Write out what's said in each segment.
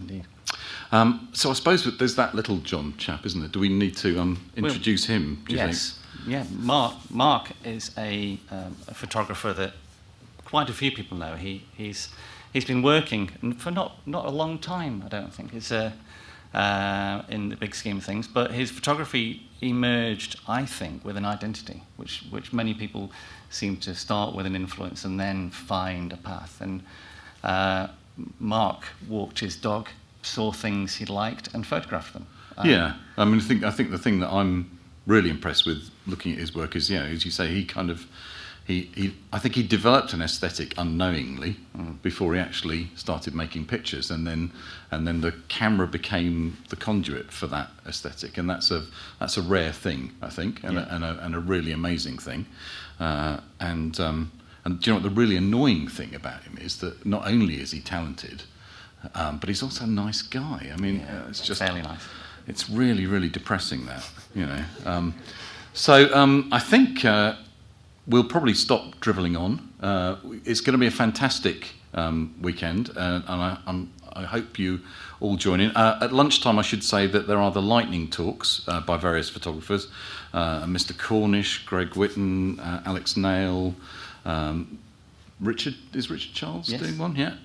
Indeed. So I suppose that there's that Littlejohn chap, isn't there? Do we need to introduce him, do you think? Yeah, Mark is a photographer that quite a few people know. He's been working for not a long time, I don't think. It's in the big scheme of things, but his photography emerged, I think, with an identity, which many people seem to start with an influence and then find a path. And Mark walked his dog, saw things he liked, and photographed them. Yeah, I mean, I think the thing that I'm really impressed with looking at his work is, as you say, I think he developed an aesthetic unknowingly before he actually started making pictures, and then the camera became the conduit for that aesthetic, and that's a rare thing, I think, and a really amazing thing. And do you know what the really annoying thing about him is? That not only is he talented, but he's also a nice guy. I mean, it's just fairly nice. It's really, really depressing that, So I think we'll probably stop drivelling on. It's going to be a fantastic weekend, and I hope you all join in. At lunchtime, I should say that there are the lightning talks by various photographers, Mr. Cornish, Greg Whitten, Alex Nail, Richard Charles doing one? Yeah.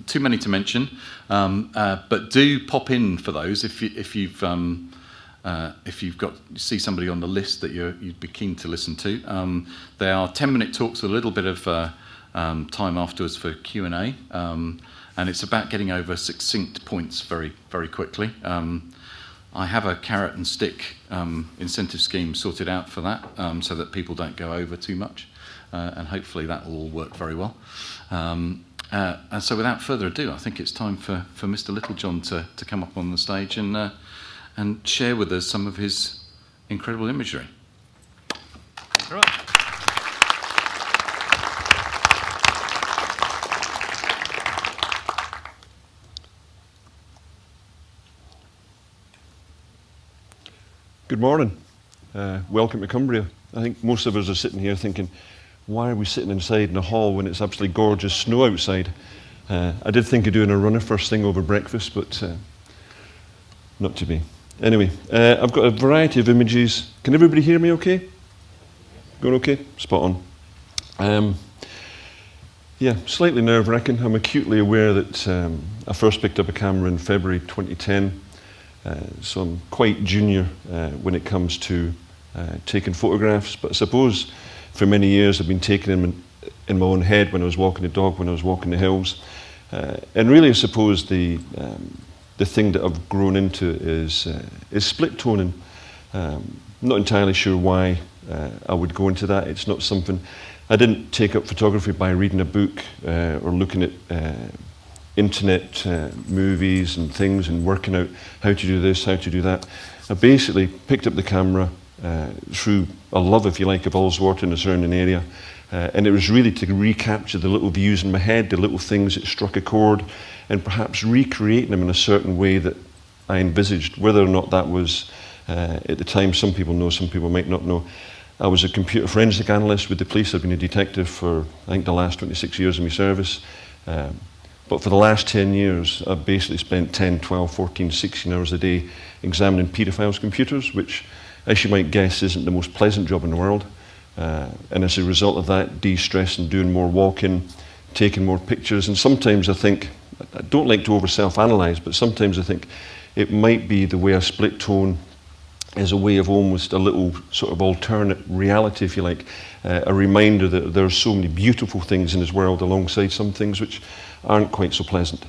Too many to mention, but do pop in for those if you've see somebody on the list that you'd be keen to listen to. They are 10-minute talks with a little bit of time afterwards for Q&A, and it's about getting over succinct points very, very quickly. I have a carrot and stick incentive scheme sorted out for that, so that people don't go over too much, and hopefully that will all work very well. And so without further ado, I think it's time for Mr. Littlejohn to come up on the stage and share with us some of his incredible imagery. Thank you very much. Good morning. Welcome to Cumbria. I think most of us are sitting here thinking, why are we sitting inside in a hall when it's absolutely gorgeous snow outside? I did think of doing a runner first thing over breakfast, but not to be. Anyway, I've got a variety of images. Can everybody hear me okay? Going okay? Spot on. Yeah, slightly nerve-wracking. I'm acutely aware that I first picked up a camera in February 2010, so I'm quite junior when it comes to taking photographs, but I suppose for many years I've been taking them in my own head when I was walking the dog, when I was walking the hills. And really I suppose the thing that I've grown into is split toning. Not entirely sure why I would go into that. It's not something, I didn't take up photography by reading a book or looking at internet movies and things and working out how to do this, how to do that. I basically picked up the camera through a love, if you like, of Ullswater and the surrounding area. And it was really to recapture the little views in my head, the little things that struck a chord, and perhaps recreate them in a certain way that I envisaged. Whether or not that was, at the time, some people know, some people might not know. I was a computer forensic analyst with the police. I've been a detective for, I think, the last 26 years of my service. But for the last 10 years, I've basically spent 10, 12, 14, 16 hours a day examining paedophiles' computers, which, as you might guess, isn't the most pleasant job in the world. And as a result of that, de-stressing, doing more walking, taking more pictures. And sometimes I think, I don't like to over self-analyze, but sometimes I think it might be the way I split tone is a way of almost a little sort of alternate reality, if you like, a reminder that there are so many beautiful things in this world alongside some things which aren't quite so pleasant.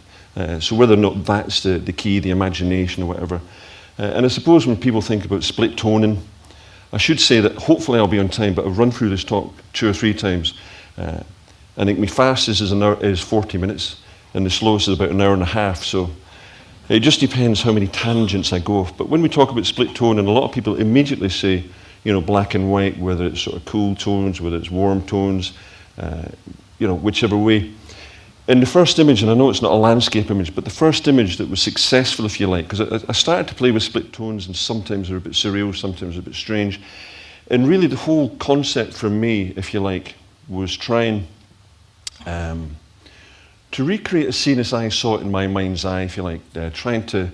So whether or not that's the key, the imagination or whatever. And I suppose when people think about split toning, I should say that hopefully I'll be on time, but I've run through this talk 2 or 3 times. I think my fastest is 40 minutes, and the slowest is about an hour and a half, so it just depends how many tangents I go off. But when we talk about split tone, and a lot of people immediately say, you know, black and white, whether it's sort of cool tones, whether it's warm tones, you know, whichever way. In the first image, and I know it's not a landscape image, but the first image that was successful, if you like, because I started to play with split tones, and sometimes they're a bit surreal, sometimes a bit strange. And really the whole concept for me, if you like, was try and to recreate a scene as I saw it in my mind's eye, if you like, trying to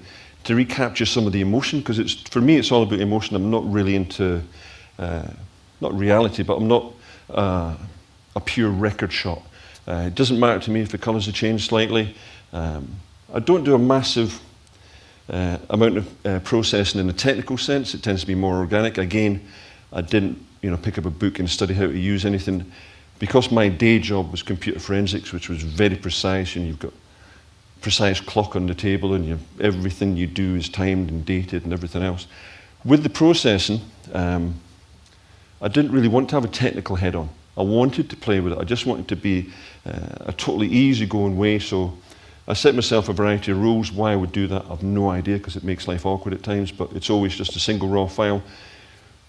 recapture some of the emotion, because for me it's all about emotion. I'm not really into, not reality, but I'm not a pure record shot. It doesn't matter to me if the colours have changed slightly. I don't do a massive amount of processing in the technical sense. It tends to be more organic. Again, I didn't pick up a book and study how to use anything. Because my day job was computer forensics, which was very precise, and you've got precise clock on the table, and everything you do is timed and dated and everything else. With the processing, I didn't really want to have a technical head on. I wanted to play with it. I just wanted to be a totally easygoing way. So I set myself a variety of rules. Why I would do that, I've no idea, because it makes life awkward at times, but it's always just a single raw file.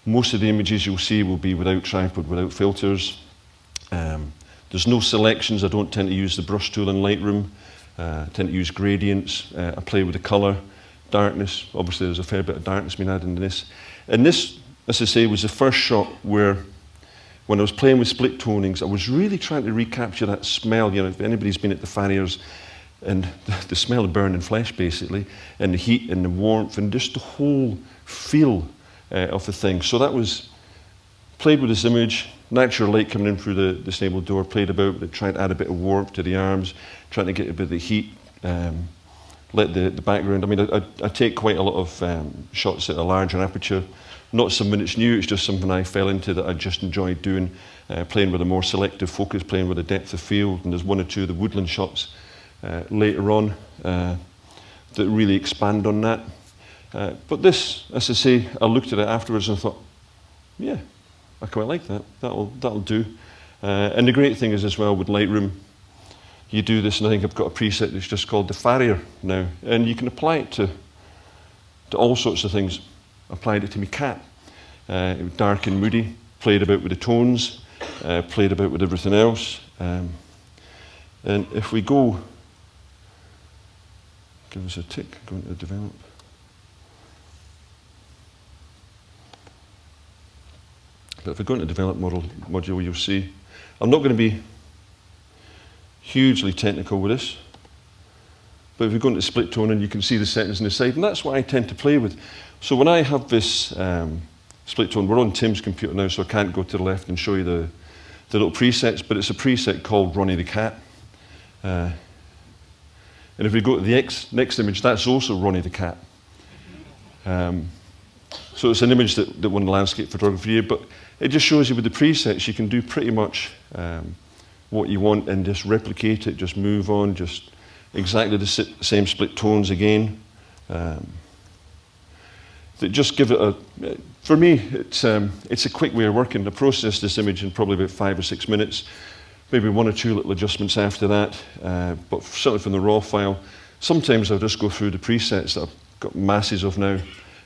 Most of the images you'll see will be without tripod, without filters. There's no selections. I don't tend to use the brush tool in Lightroom. I tend to use gradients. I play with the colour, darkness. Obviously there's a fair bit of darkness being added into this. And this, as I say, was the first shot where, when I was playing with split tonings, I was really trying to recapture that smell. If anybody's been at the farriers, and the smell of burning flesh basically, and the heat and the warmth and just the whole feel of the thing. So that was, played with this image, natural light coming in through the stable door, played about with it, tried to add a bit of warmth to the arms, trying to get a bit of the heat, let the background, I mean, I take quite a lot of shots at a larger aperture, not something that's new, it's just something I fell into that I just enjoyed doing, playing with a more selective focus, playing with a depth of field, and there's one or two of the woodland shots later on that really expand on that. But this, as I say, I looked at it afterwards and thought, yeah, I quite like that. That'll do. And the great thing is as well with Lightroom, you do this, and I think I've got a preset that's just called the Farrier now, and you can apply it to all sorts of things. I applied it to my cat. It was dark and moody. Played about with the tones. Played about with everything else. And if we go, give us a tick. Go into develop. But if we go into develop module, you'll see, I'm not going to be hugely technical with this, but if we go into split tone, and you can see the settings on the side, and that's what I tend to play with. So when I have this split tone, we're on Tim's computer now, so I can't go to the left and show you the little presets, but it's a preset called Ronnie the Cat. And if we go to the next image, that's also Ronnie the Cat. So it's an image that won the landscape photography year, but it just shows you with the presets, you can do pretty much what you want and just replicate it, just move on, just exactly the same split tones again. That just give it for me, it's a quick way of working. I process this image in probably about 5 or 6 minutes, maybe 1 or 2 little adjustments after that, but certainly from the raw file. Sometimes I'll just go through the presets that I've got masses of now,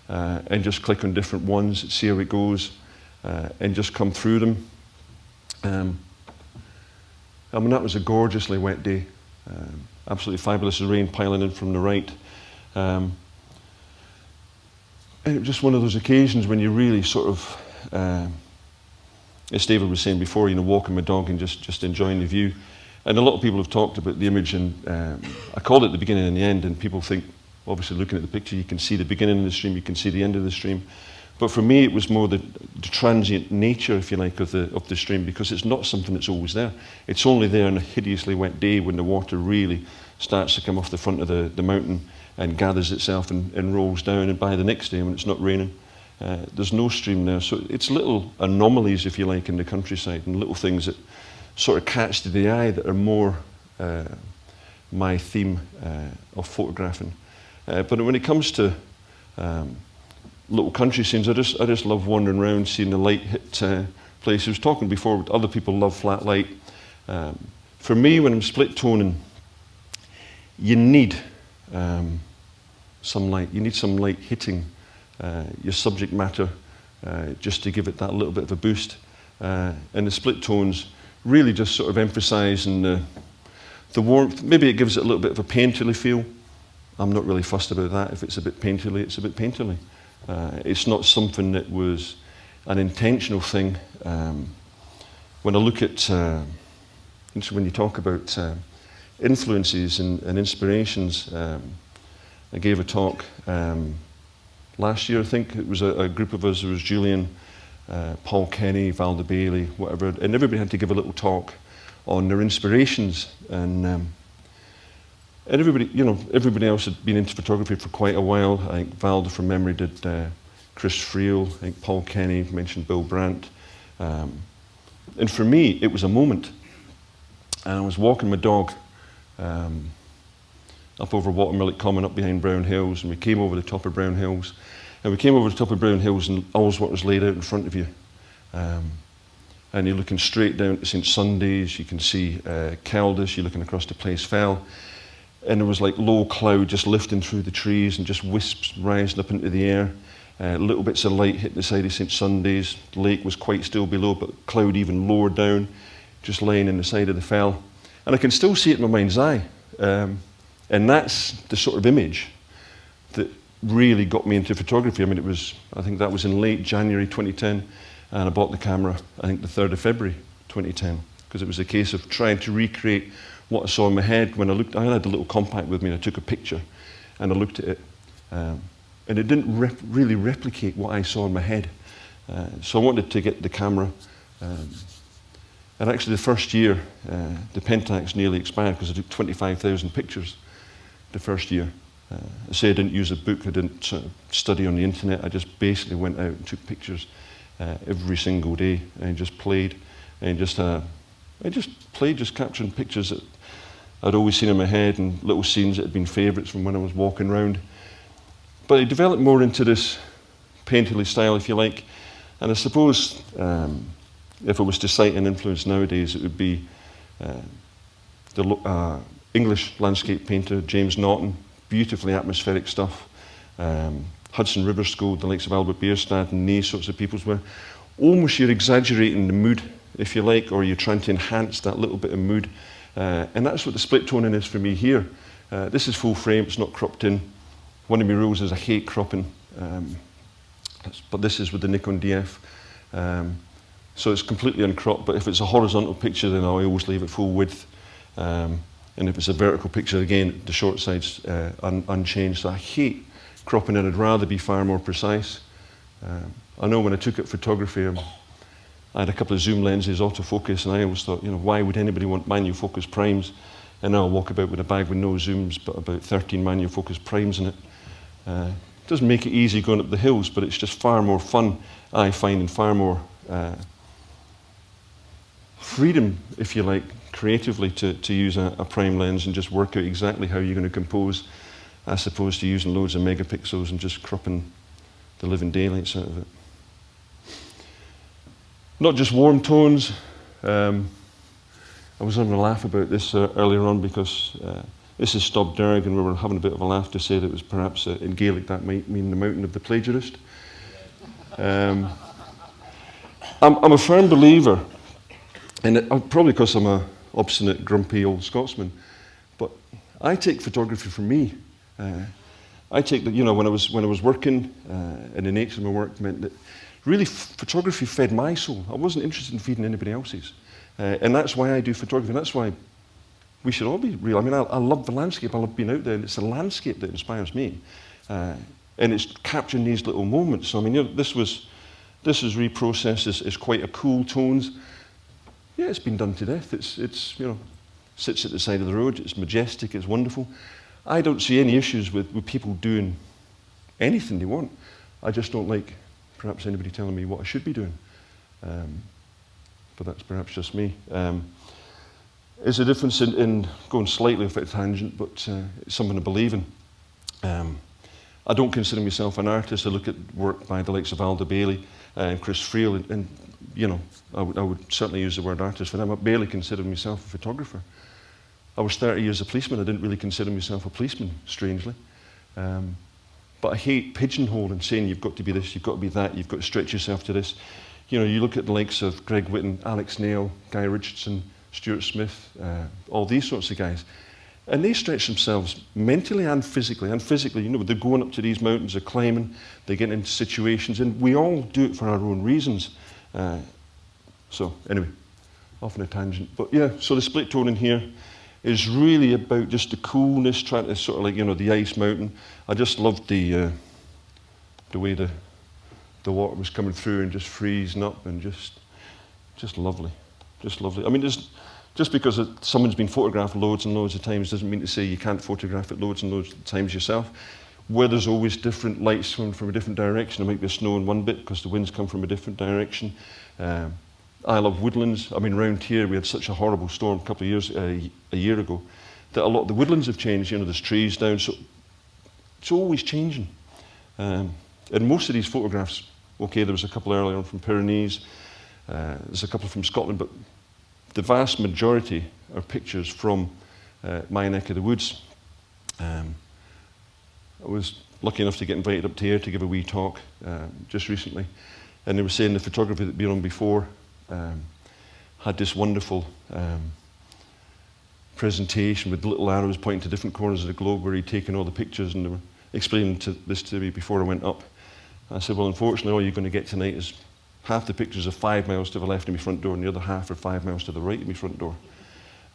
and just click on different ones, see how it goes, and just come through them. I mean, that was a gorgeously wet day. Absolutely fabulous, the rain piling in from the right. And it was just one of those occasions when you really sort of, as David was saying before, walking my dog and just enjoying the view. And a lot of people have talked about the image, and I called it the beginning and the end, and people think, obviously looking at the picture, you can see the beginning of the stream, you can see the end of the stream. But for me, it was more the transient nature, if you like, of the stream, because it's not something that's always there. It's only there on a hideously wet day when the water really starts to come off the front of the mountain and gathers itself and rolls down, and by the next day when it's not raining, there's no stream there. So it's little anomalies, if you like, in the countryside, and little things that sort of catch to the eye that are more my theme of photographing. But when it comes to little country scenes, I just love wandering around, seeing the light hit places. I was talking before, other people love flat light. For me, when I'm split toning, you need some light. You need some light hitting your subject matter just to give it that little bit of a boost. And the split tones really just sort of emphasising the warmth. Maybe it gives it a little bit of a painterly feel. I'm not really fussed about that. If it's a bit painterly, it's a bit painterly. It's not something that was an intentional thing. When I look at, when you talk about influences and inspirations. I gave a talk last year, I think. It was a group of us. It was Julian, Paul Kenny, Valda Bailey, whatever, and everybody had to give a little talk on their inspirations. And everybody else had been into photography for quite a while. I think Valda, from memory, did Chris Friel. I think Paul Kenny mentioned Bill Brandt. And for me, it was a moment. And I was walking my dog up over Watermillock Common, up behind Brown Hills, and we came over the top of Brown Hills. And we came over the top of Brown Hills, and Ullswater was laid out in front of you. And you're looking straight down to St Sundays. You can see Caldis. You're looking across to Place Fell. And there was like low cloud just lifting through the trees and just wisps rising up into the air. Little bits of light hit the side of St Sundays. The lake was quite still below, but cloud even lower down, just laying in the side of the fell. And I can still see it in my mind's eye. And that's the sort of image that really got me into photography. I mean, I think that was in late January 2010, and I bought the camera, I think the 3rd of February 2010, because it was a case of trying to recreate what I saw in my head when I had a little compact with me, and I took a picture, and I looked at it, and it didn't really replicate what I saw in my head. So I wanted to get the camera, and actually the first year, the Pentax nearly expired because I took 25,000 pictures the first year. I say I didn't use a book, I didn't sort of study on the internet, I just basically went out and took pictures every single day, and just played, and just capturing pictures that I'd always seen in my head, and little scenes that had been favourites from when I was walking around. But it developed more into this painterly style, if you like, and I suppose if I was to cite an influence nowadays, it would be the English landscape painter James Naughton, beautifully atmospheric stuff. Hudson River School, the likes of Albert Bierstadt and these sorts of people, where almost you're exaggerating the mood, if you like, or you're trying to enhance that little bit of mood. And that's what the split toning is for me here. This is full frame, it's not cropped in. One of my rules is I hate cropping, but this is with the Nikon DF. So it's completely uncropped, but if it's a horizontal picture, then I always leave it full width. And if it's a vertical picture, again, the short side's unchanged. So I hate cropping it. I'd rather be far more precise. I know when I took up photography, I had a couple of zoom lenses, autofocus, and I always thought, why would anybody want manual focus primes? And now I walk about with a bag with no zooms, but about 13 manual focus primes in it. It doesn't make it easy going up the hills, but it's just far more fun, I find, and far more freedom, if you like, creatively to use a prime lens and just work out exactly how you're going to compose, as opposed to using loads of megapixels and just cropping the living daylights out of it. Not just warm tones. I was having a laugh about this earlier on because this is Stob Derg, and we were having a bit of a laugh to say that it was perhaps in Gaelic that might mean the mountain of the plagiarist. I'm a firm believer, and probably because I'm a obstinate, grumpy old Scotsman, but I take photography from me. I take that, when I was working, and the nature of my work meant that really photography fed my soul. I wasn't interested in feeding anybody else's. And that's why I do photography, and that's why we should all be real. I mean, I love the landscape, I love being out there, and it's the landscape that inspires me. And it's capturing these little moments. So, I mean, this is reprocessed as quite a cool tones. Yeah, it's been done to death. It's sits at the side of the road, it's majestic, it's wonderful. I don't see any issues with people doing anything they want. I just don't like perhaps anybody telling me what I should be doing. But that's perhaps just me. There's a difference in going slightly off at a tangent, but it's something I believe in. I don't consider myself an artist. I look at work by the likes of Alda Bailey and Chris Friel, and I would certainly use the word artist for them. I barely considered myself a photographer. I was 30 years a policeman. I didn't really consider myself a policeman, strangely. But I hate pigeonholing, saying you've got to be this, you've got to be that, you've got to stretch yourself to this. You look at the likes of Greg Whitten, Alex Nail, Guy Richardson, Stuart Smith, all these sorts of guys. And they stretch themselves mentally and physically. And physically, they're going up to these mountains, they're climbing, they get into situations, and we all do it for our own reasons. So anyway, off on a tangent. But yeah, so the split toning here, is really about just the coolness, trying to sort of like, you know, the ice mountain. I just loved the way the water was coming through and just freezing up, and just lovely, just lovely. I mean, just because someone's been photographed loads and loads of times doesn't mean to say you can't photograph it loads and loads of times yourself. Weather's always different, lights coming from a different direction. There might be snow in one bit because the winds come from a different direction. I love woodlands. I mean, around here we had such a horrible storm a couple of years, a year ago, that a lot of the woodlands have changed. You know, there's trees down, so it's always changing. And most of these photographs, okay, there was a couple earlier on from Pyrenees, there's a couple from Scotland, but the vast majority are pictures from my neck of the woods. I was lucky enough to get invited up to here to give a wee talk just recently, and they were saying the photography that had been on before had this wonderful presentation with little arrows pointing to different corners of the globe where he'd taken all the pictures, and they were explaining this to me before I went up. I said, well, unfortunately, all you're going to get tonight is half the pictures are 5 miles to the left of my front door, and the other half are 5 miles to the right of my front door.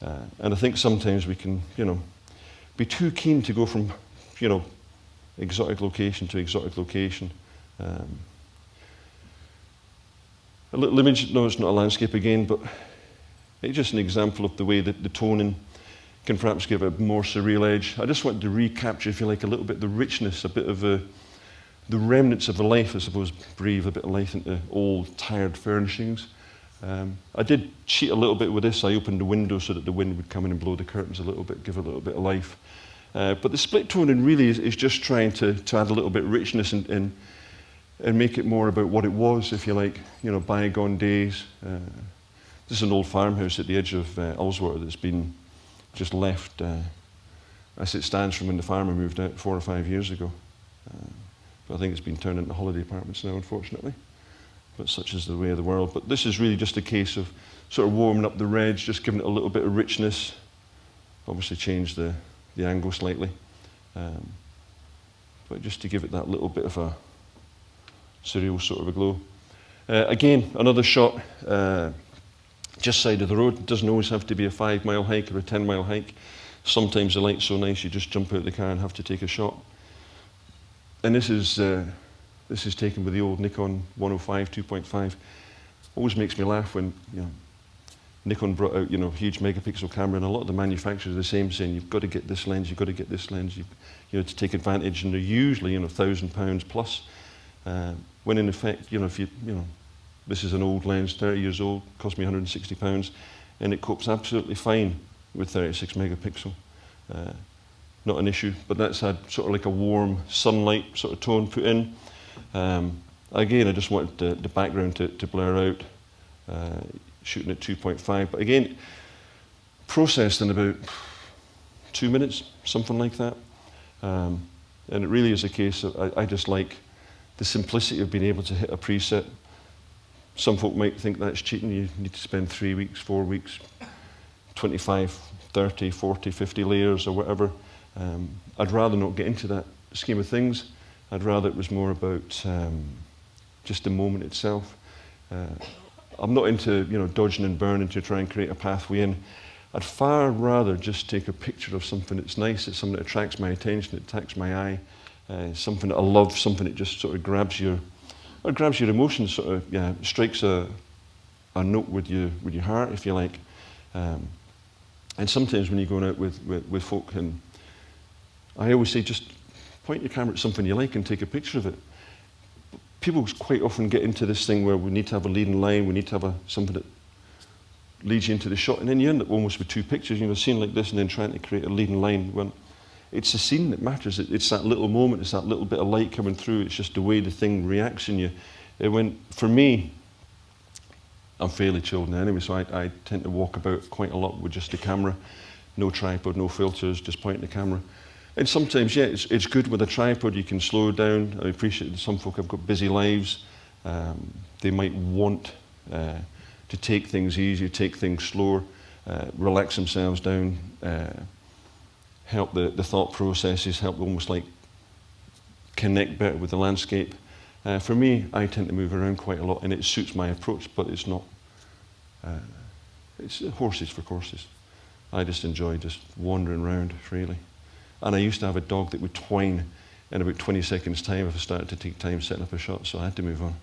And I think sometimes we can, you know, be too keen to go from, you know, exotic location to exotic location. A little image, no, it's not a landscape again, but it's just an example of the way that the toning can perhaps give a more surreal edge. I just wanted to recapture, if you like, a little bit the richness, a bit of the remnants of a life, I suppose, breathe a bit of life into old, tired furnishings. I did cheat a little bit with this. I opened the window so that the wind would come in and blow the curtains a little bit, give a little bit of life. But the split toning really is just trying to add a little bit of richness and make it more about what it was, if you like, you know, bygone days. This is an old farmhouse at the edge of Ullswater that's been just left as it stands from when the farmer moved out 4 or 5 years ago. But I think it's been turned into holiday apartments now, unfortunately. But such is the way of the world. But this is really just a case of sort of warming up the reds, just giving it a little bit of richness. Obviously change the angle slightly. But just to give it that little bit of a surreal sort of a glow. Again, another shot just side of the road. It doesn't always have to be a 5-mile hike or a 10-mile hike. Sometimes the light's so nice you just jump out of the car and have to take a shot. And this is taken with the old Nikon 105 2.5. Always makes me laugh when, you know, Nikon brought out, you know, huge megapixel camera, and a lot of the manufacturers are the same, saying you've got to get this lens, you've got to get this lens, you know, to take advantage, and they're usually, you know, £1,000 plus. When in effect, you know, if you know, this is an old lens, 30 years old, cost me £160, and it copes absolutely fine with 36 megapixel. Not an issue, but that's had sort of like a warm sunlight sort of tone put in. Again, I just wanted the background to blur out, shooting at 2.5, but again, processed in about 2 minutes, something like that. And it really is a case of, I just like the simplicity of being able to hit a preset. Some folk might think that's cheating. You need to spend 3 weeks, 4 weeks, 25, 30, 40, 50 layers or whatever. I'd rather not get into that scheme of things. I'd rather it was more about just the moment itself. I'm not into, you know, dodging and burning to try and create a pathway in. I'd far rather just take a picture of something that's nice, it's something that attracts my attention, it attracts my eye, something that I love, something that just sort of grabs your emotions, sort of, yeah, strikes a note with your heart, if you like. And sometimes when you're going out with folk, and I always say, just point your camera at something you like and take a picture of it. People quite often get into this thing where we need to have a leading line, we need to have something that leads you into the shot, and then you end up almost with 2 pictures, you know, a scene like this and then trying to create a leading line. Well, it's the scene that matters. It's that little moment, it's that little bit of light coming through, it's just the way the thing reacts in you. For me, I'm fairly chilled now anyway, so I tend to walk about quite a lot with just the camera, no tripod, no filters, just pointing the camera. And sometimes, yeah, it's good with a tripod, you can slow down. I appreciate that some folk have got busy lives. They might want to take things easier, take things slower, relax themselves down, help the thought processes, help almost like connect better with the landscape. For me, I tend to move around quite a lot, and it suits my approach, but it's not, it's horses for courses. I just enjoy just wandering around freely. And I used to have a dog that would twine in about 20 seconds time if I started to take time setting up a shot, so I had to move on.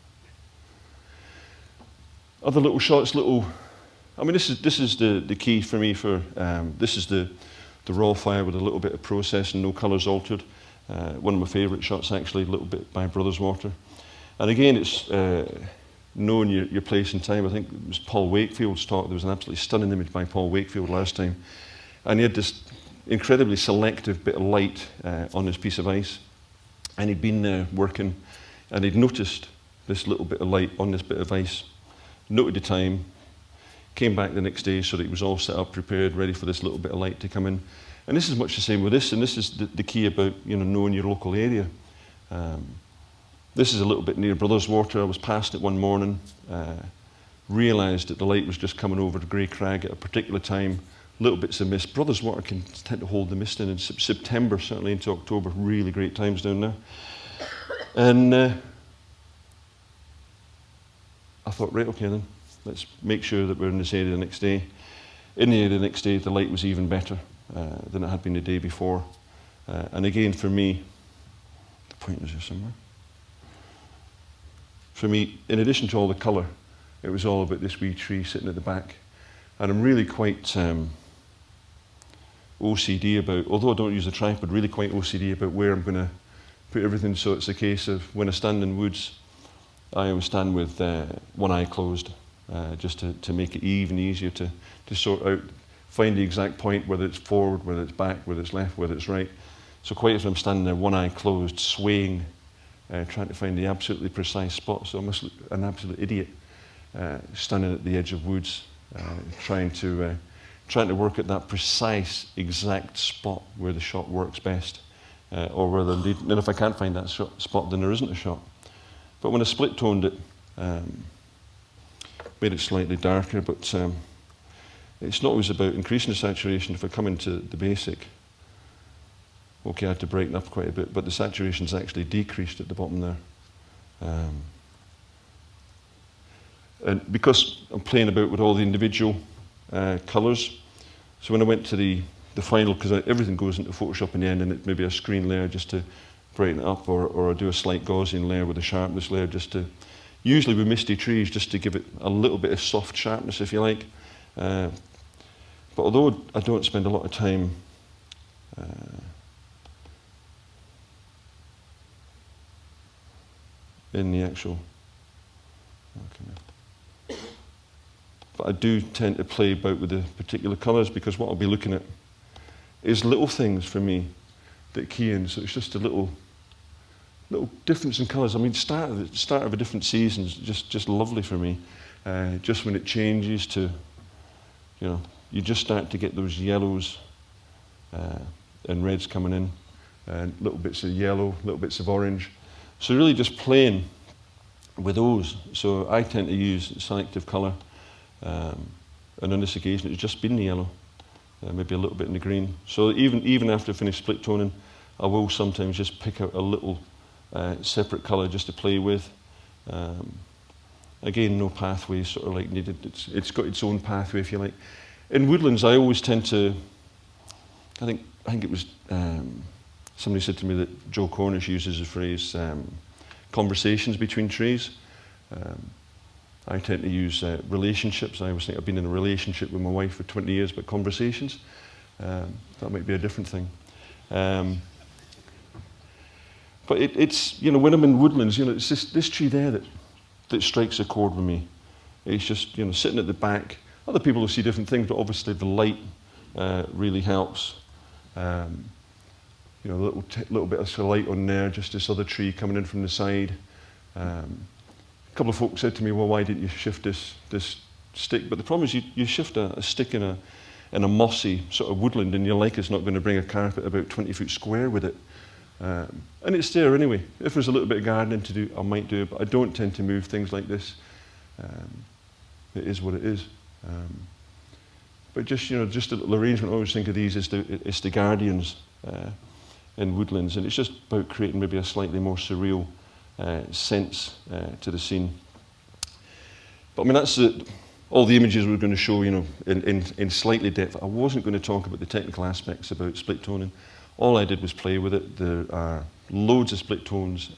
Other little shots, I mean, this is the key for me for, this is the raw fire with a little bit of process and no colours altered. One of my favourite shots actually, a little bit by Brothers Water. And again, it's knowing your place and time. I think it was Paul Wakefield's talk. There was an absolutely stunning image by Paul Wakefield last time. And he had this incredibly selective bit of light on this piece of ice. And he'd been there working, and he'd noticed this little bit of light on this bit of ice, noted the time, came back the next day so that it was all set up, prepared, ready for this little bit of light to come in. And this is much the same with this, and this is the key about, you know, knowing your local area. This is a little bit near Brothers Water. I was past it one morning, realised that the light was just coming over the Grey Crag at a particular time, little bits of mist. Brothers Water can tend to hold the mist in September, certainly into October, really great times down there. And I thought, right, okay then, let's make sure that we're in this area the next day. In the area the next day, the light was even better than it had been the day before. And again, for me, the point is here somewhere. For me, in addition to all the colour, it was all about this wee tree sitting at the back. And I'm really quite OCD about, although I don't use a tripod, really quite OCD about where I'm going to put everything, so it's a case of when I stand in woods, I always stand with one eye closed, just to make it even easier to sort out, find the exact point, whether it's forward, whether it's back, whether it's left, whether it's right. So quite often I'm standing there, one eye closed, swaying, trying to find the absolutely precise spot. So I'm an absolute idiot, standing at the edge of woods, trying to work at that precise, exact spot where the shot works best, or whether indeed, and if I can't find that spot, then there isn't a shot. But when I split toned it, made it slightly darker, but it's not always about increasing the saturation. If I come into the basic, okay, I had to brighten up quite a bit, but the saturation's actually decreased at the bottom there. And because I'm playing about with all the individual colours, so when I went to the final, because everything goes into Photoshop in the end, and it maybe a screen layer just to brighten it up, or I do a slight Gaussian layer with a sharpness layer just to, usually with misty trees, just to give it a little bit of soft sharpness, if you like. But although I don't spend a lot of time in the actual, but I do tend to play about with the particular colours, because what I'll be looking at is little things for me that key in. So it's just a little difference in colours. I mean, start of a different season is just lovely for me. Just when it changes to, you know, you just start to get those yellows and reds coming in, and little bits of yellow, little bits of orange. So really just playing with those. So I tend to use selective colour, and on this occasion it's just been the yellow, maybe a little bit in the green. So even after I finish split toning, I will sometimes just pick out a little separate colour just to play with. Again, no pathway sort of like needed. It's got its own pathway, if you like. In woodlands, I always tend to, I think it was, somebody said to me that Joe Cornish uses the phrase, conversations between trees. I tend to use relationships. I always think I've been in a relationship with my wife for 20 years, but conversations, that might be a different thing. But it's, you know, when I'm in woodlands, you know, it's this tree there that strikes a chord with me. It's just, you know, sitting at the back. Other people will see different things, but obviously the light really helps. You know, little bit of light on there, just this other tree coming in from the side. A couple of folks said to me, well, why didn't you shift this stick? But the problem is you shift a stick in a mossy sort of woodland, and your Leica's not going to bring a carpet about 20 foot square with it. And it's there anyway. If there's a little bit of gardening to do, I might do it, but I don't tend to move things like this. It is what it is. But just, you know, just a little arrangement, I always think of these as the guardians in woodlands, and it's just about creating maybe a slightly more surreal sense to the scene. But I mean, that's all the images we're going to show, you know, in slightly depth. I wasn't going to talk about the technical aspects about split toning. All I did was play with it. There are loads of split tones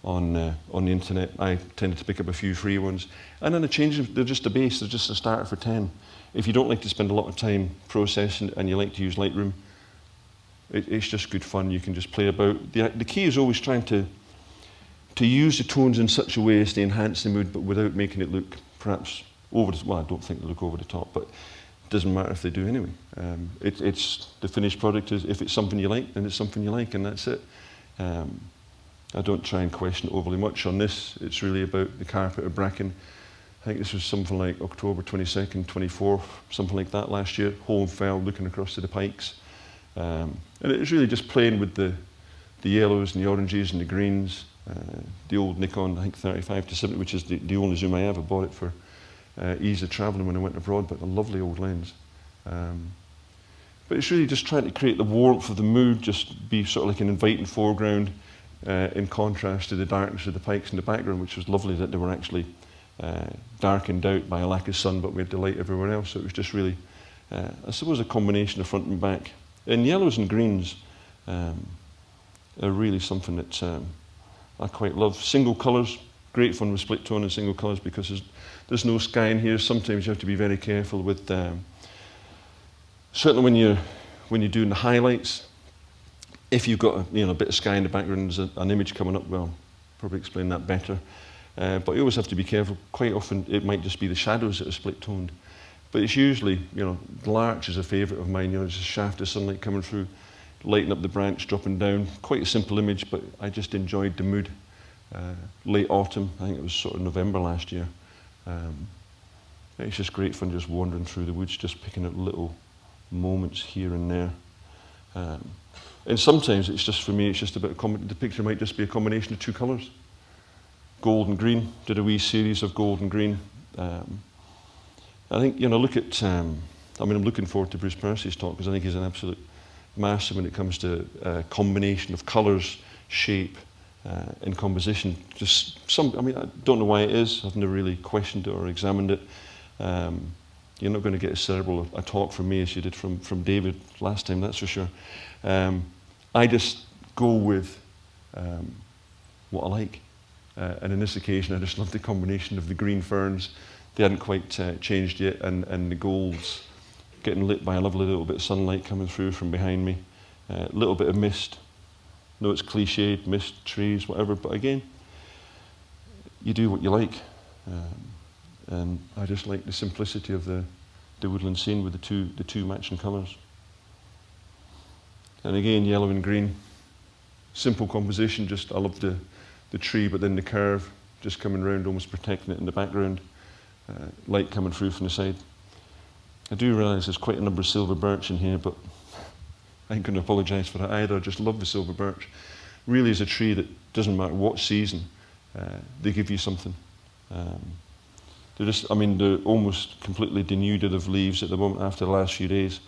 on the internet. I tended to pick up a few free ones. And then they're just a base, they're just a starter for 10. If you don't like to spend a lot of time processing and you like to use Lightroom, it's just good fun. You can just play about. The key is always trying to use the tones in such a way as to enhance the mood, but without making it look perhaps over the, well, I don't think they look over the top, but it doesn't matter if they do anyway. It's the finished product is, if it's something you like, then it's something you like, and that's it. I don't try and question it overly much on this. It's really about the carpet of bracken. I think this was something like October 22nd, 24th, something like that last year. Home fell, looking across to the pikes. And it was really just playing with the yellows and the oranges and the greens. The old Nikon, I think 35-70, which is the only zoom I ever bought it for ease of travelling when I went abroad, but a lovely old lens. But it's really just trying to create the warmth of the mood, just be sort of like an inviting foreground in contrast to the darkness of the pikes in the background, which was lovely that they were actually darkened out by a lack of sun, but we had the light everywhere else. So it was just really, I suppose, a combination of front and back. And yellows and greens are really something that I quite love. Single colours, great fun with split tone and single colours because there's no sky in here. Sometimes you have to be very careful with, certainly when you're doing the highlights, if you've got a bit of sky in the background, there's an image coming up, well, probably explain that better. But you always have to be careful. Quite often it might just be the shadows that are split toned. But it's usually, the larch is a favourite of mine, there's a shaft of sunlight coming through, lighting up the branch, dropping down. Quite a simple image, but I just enjoyed the mood. Late autumn, I think it was sort of November last year. It's just great fun just wandering through the woods, just picking up little moments here and there. And sometimes it's just, for me, it's just about, the picture might just be a combination of two colours. Gold and green, did a wee series of gold and green. I think, look at, I'm looking forward to Bruce Percy's talk because I think he's an absolute master when it comes to combination of colours, shape, and composition. Just I don't know why it is. I've never really questioned it or examined it. You're not going to get as cerebral a talk from me as you did from David last time, that's for sure. I just go with what I like. And in this occasion, I just love the combination of the green ferns. They hadn't quite changed yet, and the golds getting lit by a lovely little bit of sunlight coming through from behind me. A little bit of mist. No, it's cliched, mist, trees, whatever, but again, you do what you like. And I just like the simplicity of the woodland scene with the two matching colours. And again, yellow and green. Simple composition, just I love the tree, but then the curve just coming round, almost protecting it in the background. Light coming through from the side. I do realise there's quite a number of silver birch in here, but I ain't going to apologise for that either. I just love the silver birch. Really is a tree that doesn't matter what season, they give you something. They're almost completely denuded of leaves at the moment after the last few days,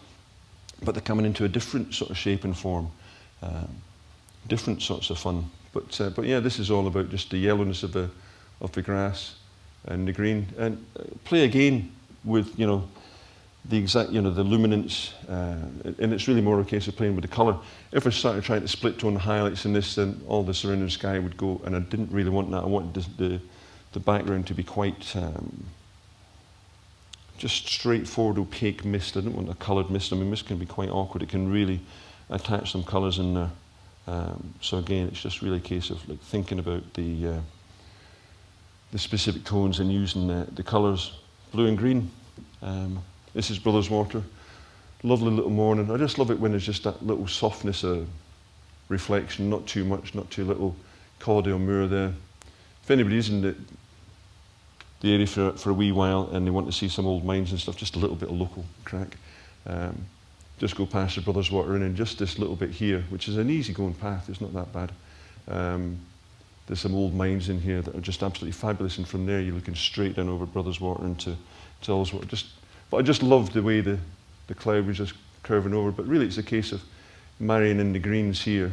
but they're coming into a different sort of shape and form, different sorts of fun. But yeah, this is all about just the yellowness of the grass and the green, and play again with the exact the luminance, and it's really more a case of playing with the colour. If I started trying to split tone the highlights in this, then all the surrounding sky would go, and I didn't really want that. I wanted the background to be quite just straightforward opaque mist. I didn't want a coloured mist. Mist can be quite awkward. It can really attach some colours in there. So again, it's just really a case of thinking about the specific tones and using the colours. Blue and green. This is Brothers Water. Lovely little morning. I just love it when there's just that little softness of reflection, not too much, not too little. Cauldale Moor there. If anybody's in the area for a wee while and they want to see some old mines and stuff, just a little bit of local crack. Just go past the Brothers Water Inn and just this little bit here, which is an easy going path, it's not that bad. There's some old mines in here that are just absolutely fabulous, and from there you're looking straight down over Brothers Water into Ullswater. But I just loved the way the cloud was just curving over, but really it's a case of marrying in the greens here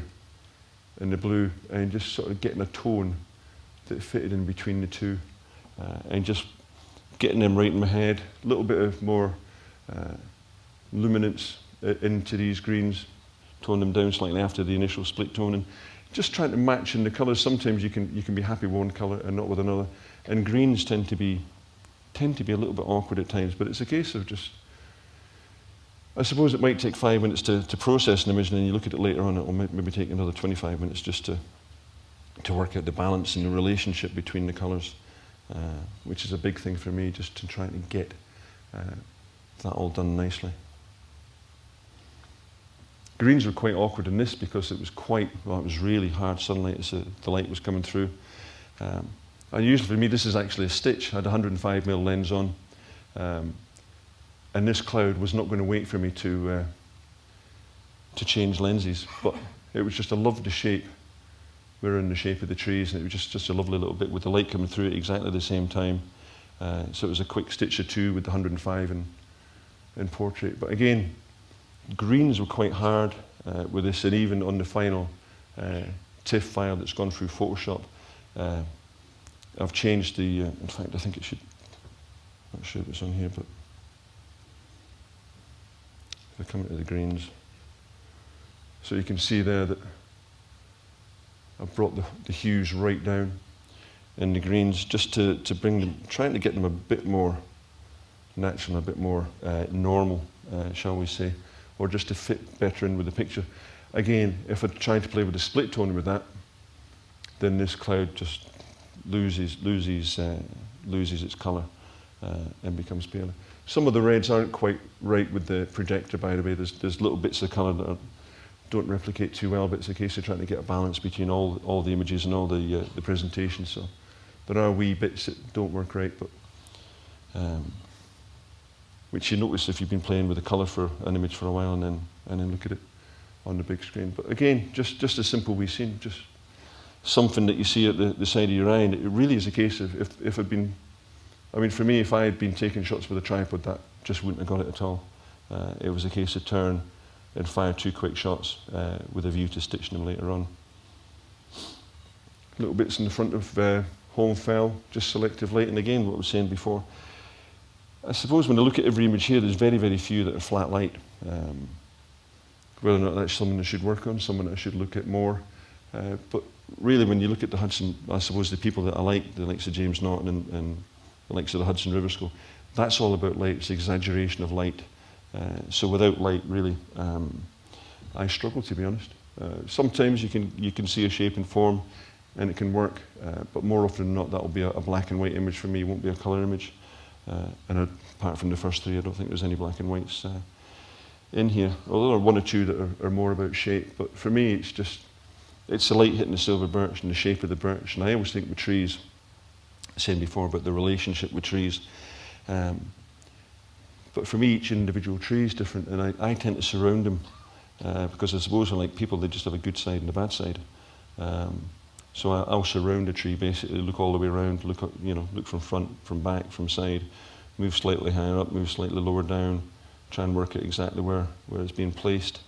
and the blue and just sort of getting a tone that fitted in between the two, and just getting them right in my head, a little bit of more luminance into these greens, tone them down slightly after the initial split toning. Just trying to match in the colours. Sometimes you can be happy with one colour and not with another. And greens tend to be a little bit awkward at times, but it's a case of just, I suppose it might take 5 minutes to process an image, and then you look at it later on, it'll maybe take another 25 minutes just to work out the balance and the relationship between the colours, which is a big thing for me, just to try to get that all done nicely. Greens were quite awkward in this because it was it was really hard sunlight as the light was coming through. And usually for me this is actually a stitch. I had a 105mm lens on, and this cloud was not going to wait for me to change lenses, but it was just, I loved the shape. We were in the shape of the trees, and it was just a lovely little bit with the light coming through at exactly the same time. So it was a quick stitch or two with the 105 in portrait. But again, greens were quite hard with this, and even on the final TIFF file that's gone through Photoshop, I've changed the, in fact I think it should, not sure if it's on here, but if I come into the greens, so you can see there that I've brought the hues right down in the greens, just to bring them, trying to get them a bit more natural, a bit more normal, shall we say, or just to fit better in with the picture. Again, if I try to play with the split tone with that, then this cloud just loses its colour and becomes paler. Some of the reds aren't quite right with the projector, by the way. There's little bits of colour that don't replicate too well, but it's a case of trying to get a balance between all the images and all the presentations. So there are wee bits that don't work right, but which you notice if you've been playing with the colour for an image for a while and then look at it on the big screen. But again, just a simple wee scene, just something that you see at the side of your eye, and it really is a case of if I'd been, I mean for me, if I had been taking shots with a tripod, that just wouldn't have got it at all. It was a case of turn and fire 2 quick shots with a view to stitching them later on. Little bits in the front of home fell, just selective light, and again what I was saying before, I suppose when I look at every image here, there's very, very few that are flat light. Whether or not that's something I should work on, something I should look at more. But really, when you look at the Hudson, I suppose the people that I like, the likes of James Norton and the likes of the Hudson River School, that's all about light. It's exaggeration of light. So without light, really, I struggle, to be honest. Sometimes you can see a shape and form, and it can work. But more often than not, that will be a black and white image for me. It won't be a colour image. And apart from the first 3, I don't think there's any black and whites in here. Although there are 1 or 2 that are more about shape. But for me, it's the light hitting the silver birch and the shape of the birch. And I always think with trees, I said before about the relationship with trees. But for me, each individual tree is different, and I tend to surround them because I suppose unlike people, they just have a good side and a bad side. So I'll surround a tree, basically look all the way around, look from front, from back, from side, move slightly higher up, move slightly lower down, try and work out exactly where it's being placed.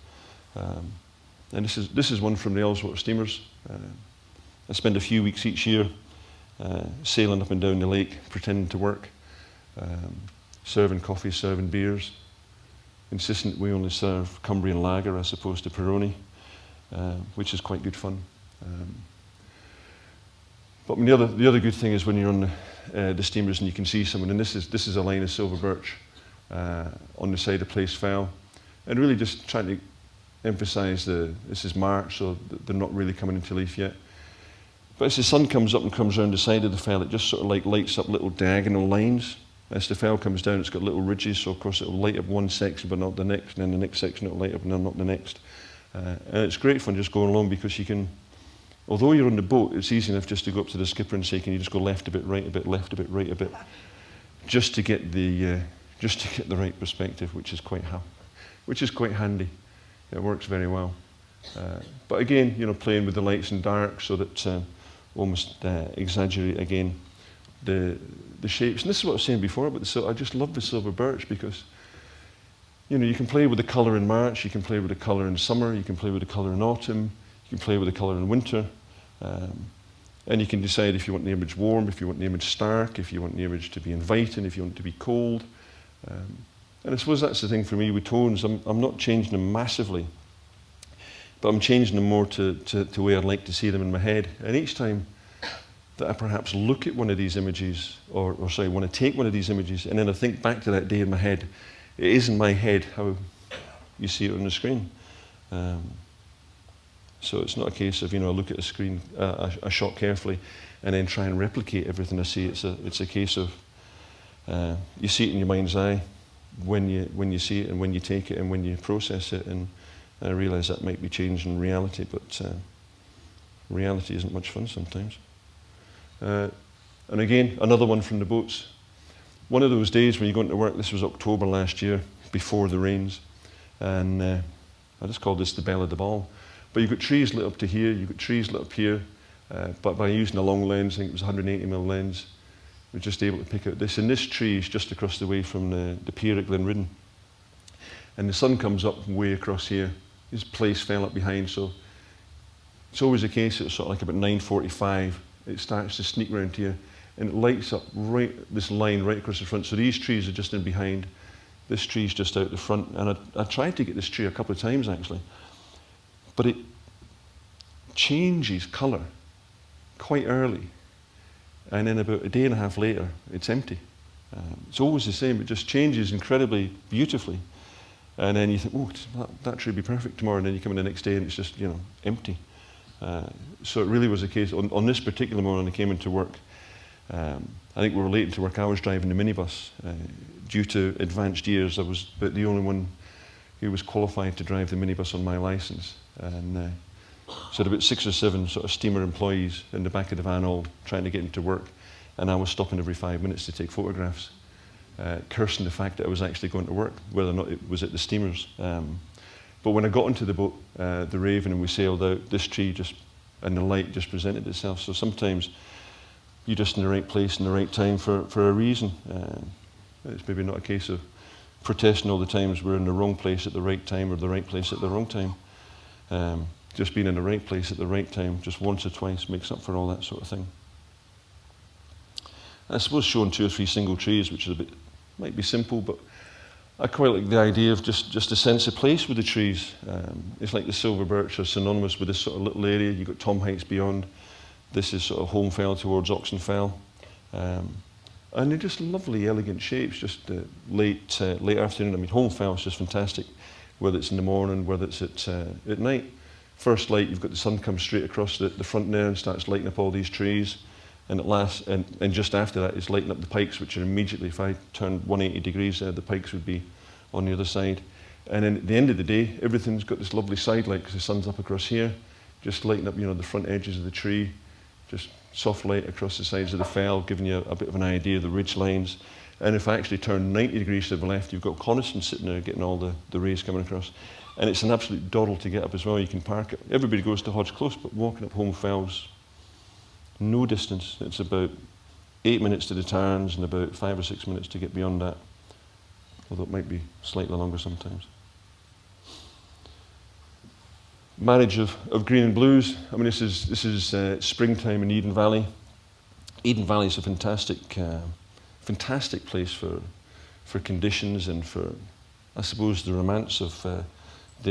And this is one from the Ullswater Steamers. I spend a few weeks each year sailing up and down the lake, pretending to work, serving coffee, serving beers, insisting that we only serve Cumbrian lager as opposed to Peroni, which is quite good fun. But the other good thing is when you're on the steamers and you can see someone, and this is a line of silver birch on the side of Place Fell, and really just trying to emphasise this is March, so they're not really coming into leaf yet. But as the sun comes up and comes around the side of the fell, it just sort of like lights up little diagonal lines. As the fell comes down, it's got little ridges, so of course it will light up one section but not the next, and then the next section it will light up and then not the next. And it's great fun just going along because you can, although you're on the boat, it's easy enough just to go up to the skipper and say, can you just go left a bit, right a bit, left a bit, right a bit, just to get the right perspective, which is quite handy. It works very well. But again, playing with the lights and dark so that almost exaggerate again the shapes. And this is what I was saying before about I just love the silver birch because you can play with the colour in March, you can play with the colour in summer, you can play with the colour in autumn, you can play with the colour in winter. And you can decide if you want the image warm, if you want the image stark, if you want the image to be inviting, if you want it to be cold. And I suppose that's the thing for me with tones. I'm not changing them massively, but I'm changing them more to the way I'd like to see them in my head. And each time that I perhaps look at one of these images, or sorry, want to take one of these images, and then I think back to that day in my head, it is in my head how you see it on the screen. So it's not a case of, I look at a screen, a shot carefully, and then try and replicate everything I see. It's a case of you see it in your mind's eye when you see it, and when you take it, and when you process it. And I realise that might be changing reality, but reality isn't much fun sometimes. And again, another one from the boats. One of those days when you go into work, this was October last year, before the rains, and I just called this the belle of the ball. But you've got trees lit up to here, you've got trees lit up here, but by using a long lens, I think it was a 180mm lens, we're just able to pick out this. And this tree is just across the way from the pier at Glenridden. And the sun comes up way across here. This place fell up behind, so it's always a case, it's sort of like about 9:45, it starts to sneak around here, and it lights up right this line right across the front. So these trees are just in behind, this tree's just out the front, and I tried to get this tree a couple of times actually, but it changes colour quite early, and then about a day and a half later, it's empty. It's always the same, it just changes incredibly beautifully. And then you think, oh, that tree would be perfect tomorrow, and then you come in the next day and it's just, empty. So it really was a case, on this particular morning I came into work, I think we were late into work, I was driving the minibus. Due to advanced years, I was about the only one who was qualified to drive the minibus on my licence. And so there were about 6 or 7 sort of steamer employees in the back of the van all trying to get into work, and I was stopping every 5 minutes to take photographs, cursing the fact that I was actually going to work, whether or not it was at the steamers. But when I got into the boat, the Raven, and we sailed out, this tree and the light just presented itself. So sometimes you're just in the right place in the right time for a reason. It's maybe not a case of protesting all the times we're in the wrong place at the right time or the right place at the wrong time. Just being in the right place at the right time, just once or twice, makes up for all that sort of thing. I suppose showing 2 or 3 single trees, which is might be simple, but I quite like the idea of just a sense of place with the trees. It's like the silver birch are synonymous with this sort of little area. You've got Tom Heights beyond. This is sort of Holmfell towards Oxenfell. And they're just lovely, elegant shapes, just late afternoon. I mean, Holmfell is just fantastic, whether it's in the morning, whether it's at night. First light, you've got the sun comes straight across the front there and starts lighting up all these trees. And at last, and just after that, it's lighting up the pikes, which are immediately, if I turned 180 degrees there, the pikes would be on the other side. And then at the end of the day, everything's got this lovely side light because the sun's up across here, just lighting up, the front edges of the tree, just soft light across the sides of the fell, giving you a bit of an idea of the ridge lines. And if I actually turn 90 degrees to the left, you've got Coniston sitting there getting all the rays coming across. And it's an absolute doddle to get up as well. You can park it. Everybody goes to Hodge Close, but walking up Holmfell's no distance. It's about 8 minutes to the Tarns and about 5 or 6 minutes to get beyond that, although it might be slightly longer sometimes. Marriage of green and blues. I mean, this is springtime in Eden Valley. Eden Valley is a fantastic place for conditions and for, I suppose, the romance of the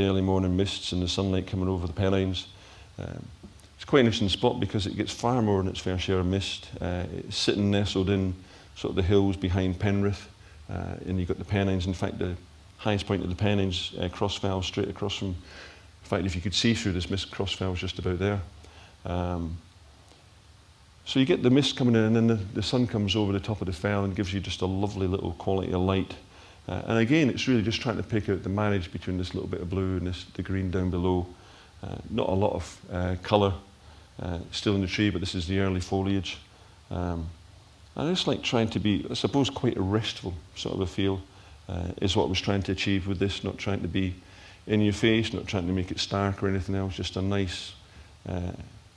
early morning mists and the sunlight coming over the Pennines. It's quite an interesting spot because it gets far more than its fair share of mist. It's sitting nestled in sort of the hills behind Penrith, and you've got the Pennines. In fact, the highest point of the Pennines, Crossfell, straight across from. In fact, if you could see through this mist, Crossfell is just about there. So you get the mist coming in, and then the sun comes over the top of the fell and gives you just a lovely little quality of light. And again, it's really just trying to pick out the marriage between this little bit of blue and the green down below. Not a lot of colour still in the tree, but this is the early foliage. I just like trying to be, I suppose, quite a restful sort of a feel is what I was trying to achieve with this, not trying to be in your face, not trying to make it stark or anything else, just a nice,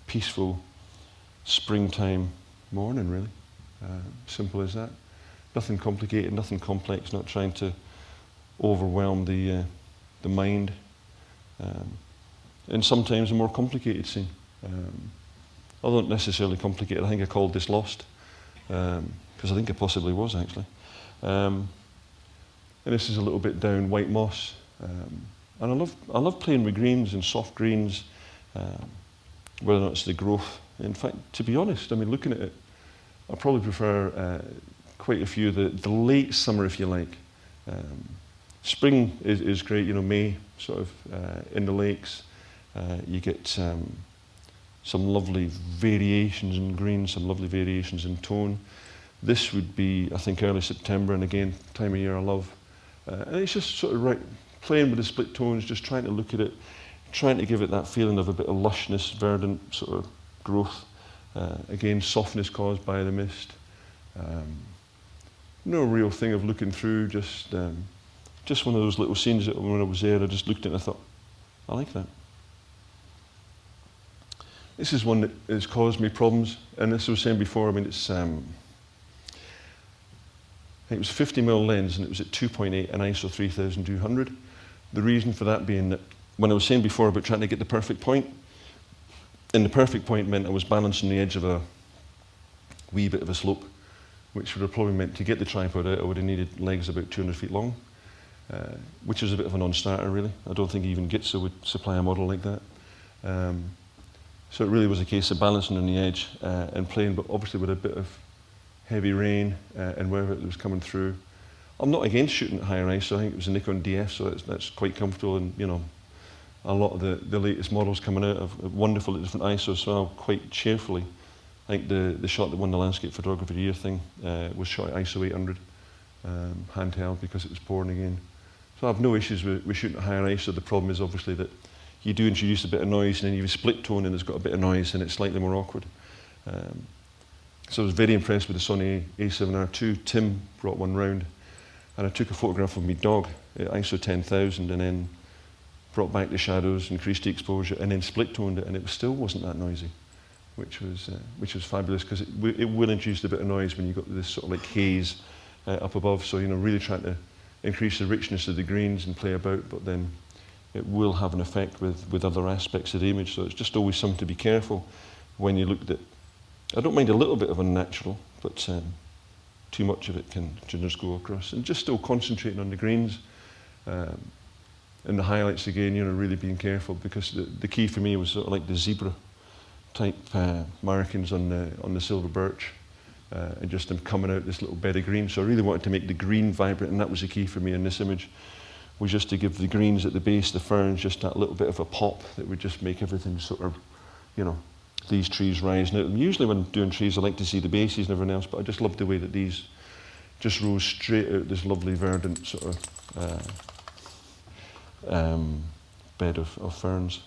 peaceful springtime morning, really. Simple as that. Nothing complicated, nothing complex, not trying to overwhelm the mind. And sometimes a more complicated scene. although not necessarily complicated. I think I called this Lost, because I think it possibly was actually. And this is a little bit down white moss. And I love playing with greens and soft greens, whether or not it's the growth. In fact, to be honest, I mean, looking at it, I probably prefer quite a few of the late summer, if you like. Spring is great, you know, May, sort of in the lakes. You get some lovely variations in green, some lovely variations in tone. This would be, I think, early September, and again, time of year I love. And it's just sort of playing with the split tones, just trying to look at it, trying to give it that feeling of a bit of lushness, verdant sort of growth. Again, softness caused by the mist. No real thing of looking through, just one of those little scenes that when I was there, I just looked at it and I thought, I like that. This is one that has caused me problems, and as I was saying before, I mean, it's I think it was 50mm lens, and it was at 2.8 and ISO 3200. The reason for that being that when I was saying before about trying to get the perfect point, and the perfect point meant I was balancing the edge of a wee bit of a slope, which would have probably meant to get the tripod out, I would have needed legs about 200 feet long, which is a bit of a non-starter, really. I don't think even Gitza would supply a model like that. So it really was a case of balancing on the edge and playing, but obviously with a bit of heavy rain and wherever it was coming through. I'm not against shooting at higher ISO. I think it was a Nikon DF, so that's quite comfortable, and you know, a lot of the latest models coming out of wonderful at different ISOs, so I'll quite cheerfully. I think the shot that won the Landscape Photography of the Year thing was shot at ISO 800, handheld, because it was pouring again. So I have no issues with shooting at higher ISO. The problem is obviously that you do introduce a bit of noise, and then you have a split tone and it's got a bit of noise, and it's slightly more awkward. So I was very impressed with the Sony A7R2. Tim brought one round, and I took a photograph of my dog at ISO 10,000, and then brought back the shadows, increased the exposure, and then split toned it, and it still wasn't that noisy, which was fabulous, because it will introduce a bit of noise when you've got this sort of like haze up above. So, you know, really trying to increase the richness of the greens and play about, but then it will have an effect with other aspects of the image. So it's just always something to be careful when you look at it. I don't mind a little bit of unnatural, but too much of it can just go across. And just still concentrating on the greens and the highlights again, you know, really being careful, because the key for me was sort of like the zebra type markings on the silver birch, and just them coming out this little bed of green. So I really wanted to make the green vibrant, and that was the key for me in this image, was just to give the greens at the base, the ferns, just that little bit of a pop that would just make everything sort of, you know, these trees rising out. And usually when I'm doing trees, I like to see the bases and everything else, but I just love the way that these just rose straight out this lovely verdant sort of bed of ferns.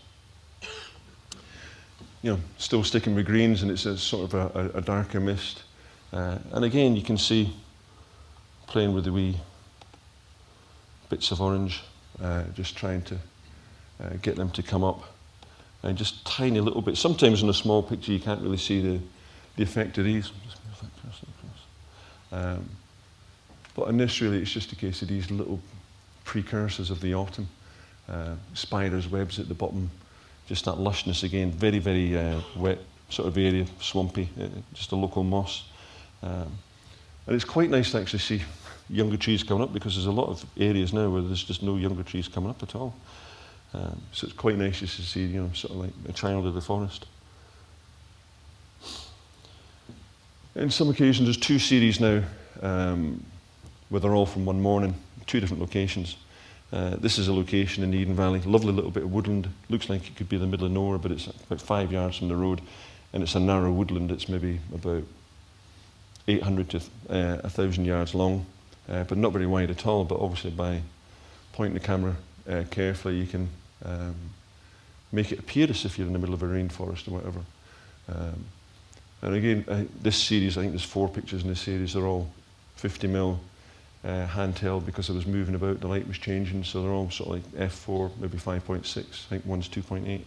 You know, still sticking with greens, and it's a sort of a darker mist. And again, you can see playing with the wee bits of orange, just trying to get them to come up, and just tiny little bits. Sometimes in a small picture you can't really see the effect of these. But in this, really, it's just a case of these little precursors of the autumn. Spiders' webs at the bottom, just that lushness again, very, very wet sort of area, swampy, just a local moss. And it's quite nice to actually see younger trees coming up, because there's a lot of areas now where there's just no younger trees coming up at all. So it's quite nice just to see, you know, sort of like a child of the forest. In some occasions, there's two series now, where they're all from one morning, two different locations. This is a location in the Eden Valley, lovely little bit of woodland. Looks like it could be the middle of nowhere, but it's about 5 yards from the road, and it's a narrow woodland. It's maybe about 800 to 1,000 yards long, but not very wide at all. But obviously, by pointing the camera carefully, you can make it appear as if you're in the middle of a rainforest or whatever. And again, this series, I think there's 4 pictures in this series. They're all 50mm handheld, because I was moving about, the light was changing, so they're all sort of like f4, maybe 5.6, I think one's 2.8.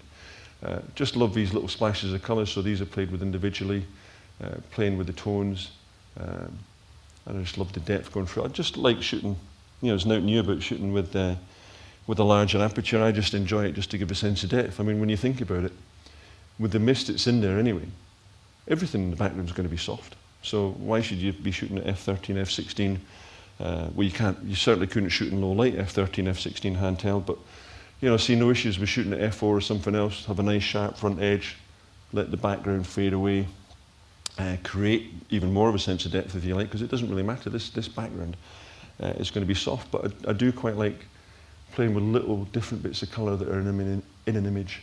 Just love these little splashes of colour, so these are played with individually, playing with the tones, and I just love the depth going through. I just like shooting, you know, there's nothing new about shooting with a larger aperture. I just enjoy it just to give a sense of depth. I mean, when you think about it, with the mist that's in there anyway, everything in the background is going to be soft. So why should you be shooting at f13, f16? Well, you certainly couldn't shoot in low light f13, f16 handheld, but you know, see no issues with shooting at f4 or something else. Have a nice sharp front edge, let the background fade away, create even more of a sense of depth if you like, because it doesn't really matter. This background is going to be soft, but I do quite like playing with little different bits of colour that are in an image,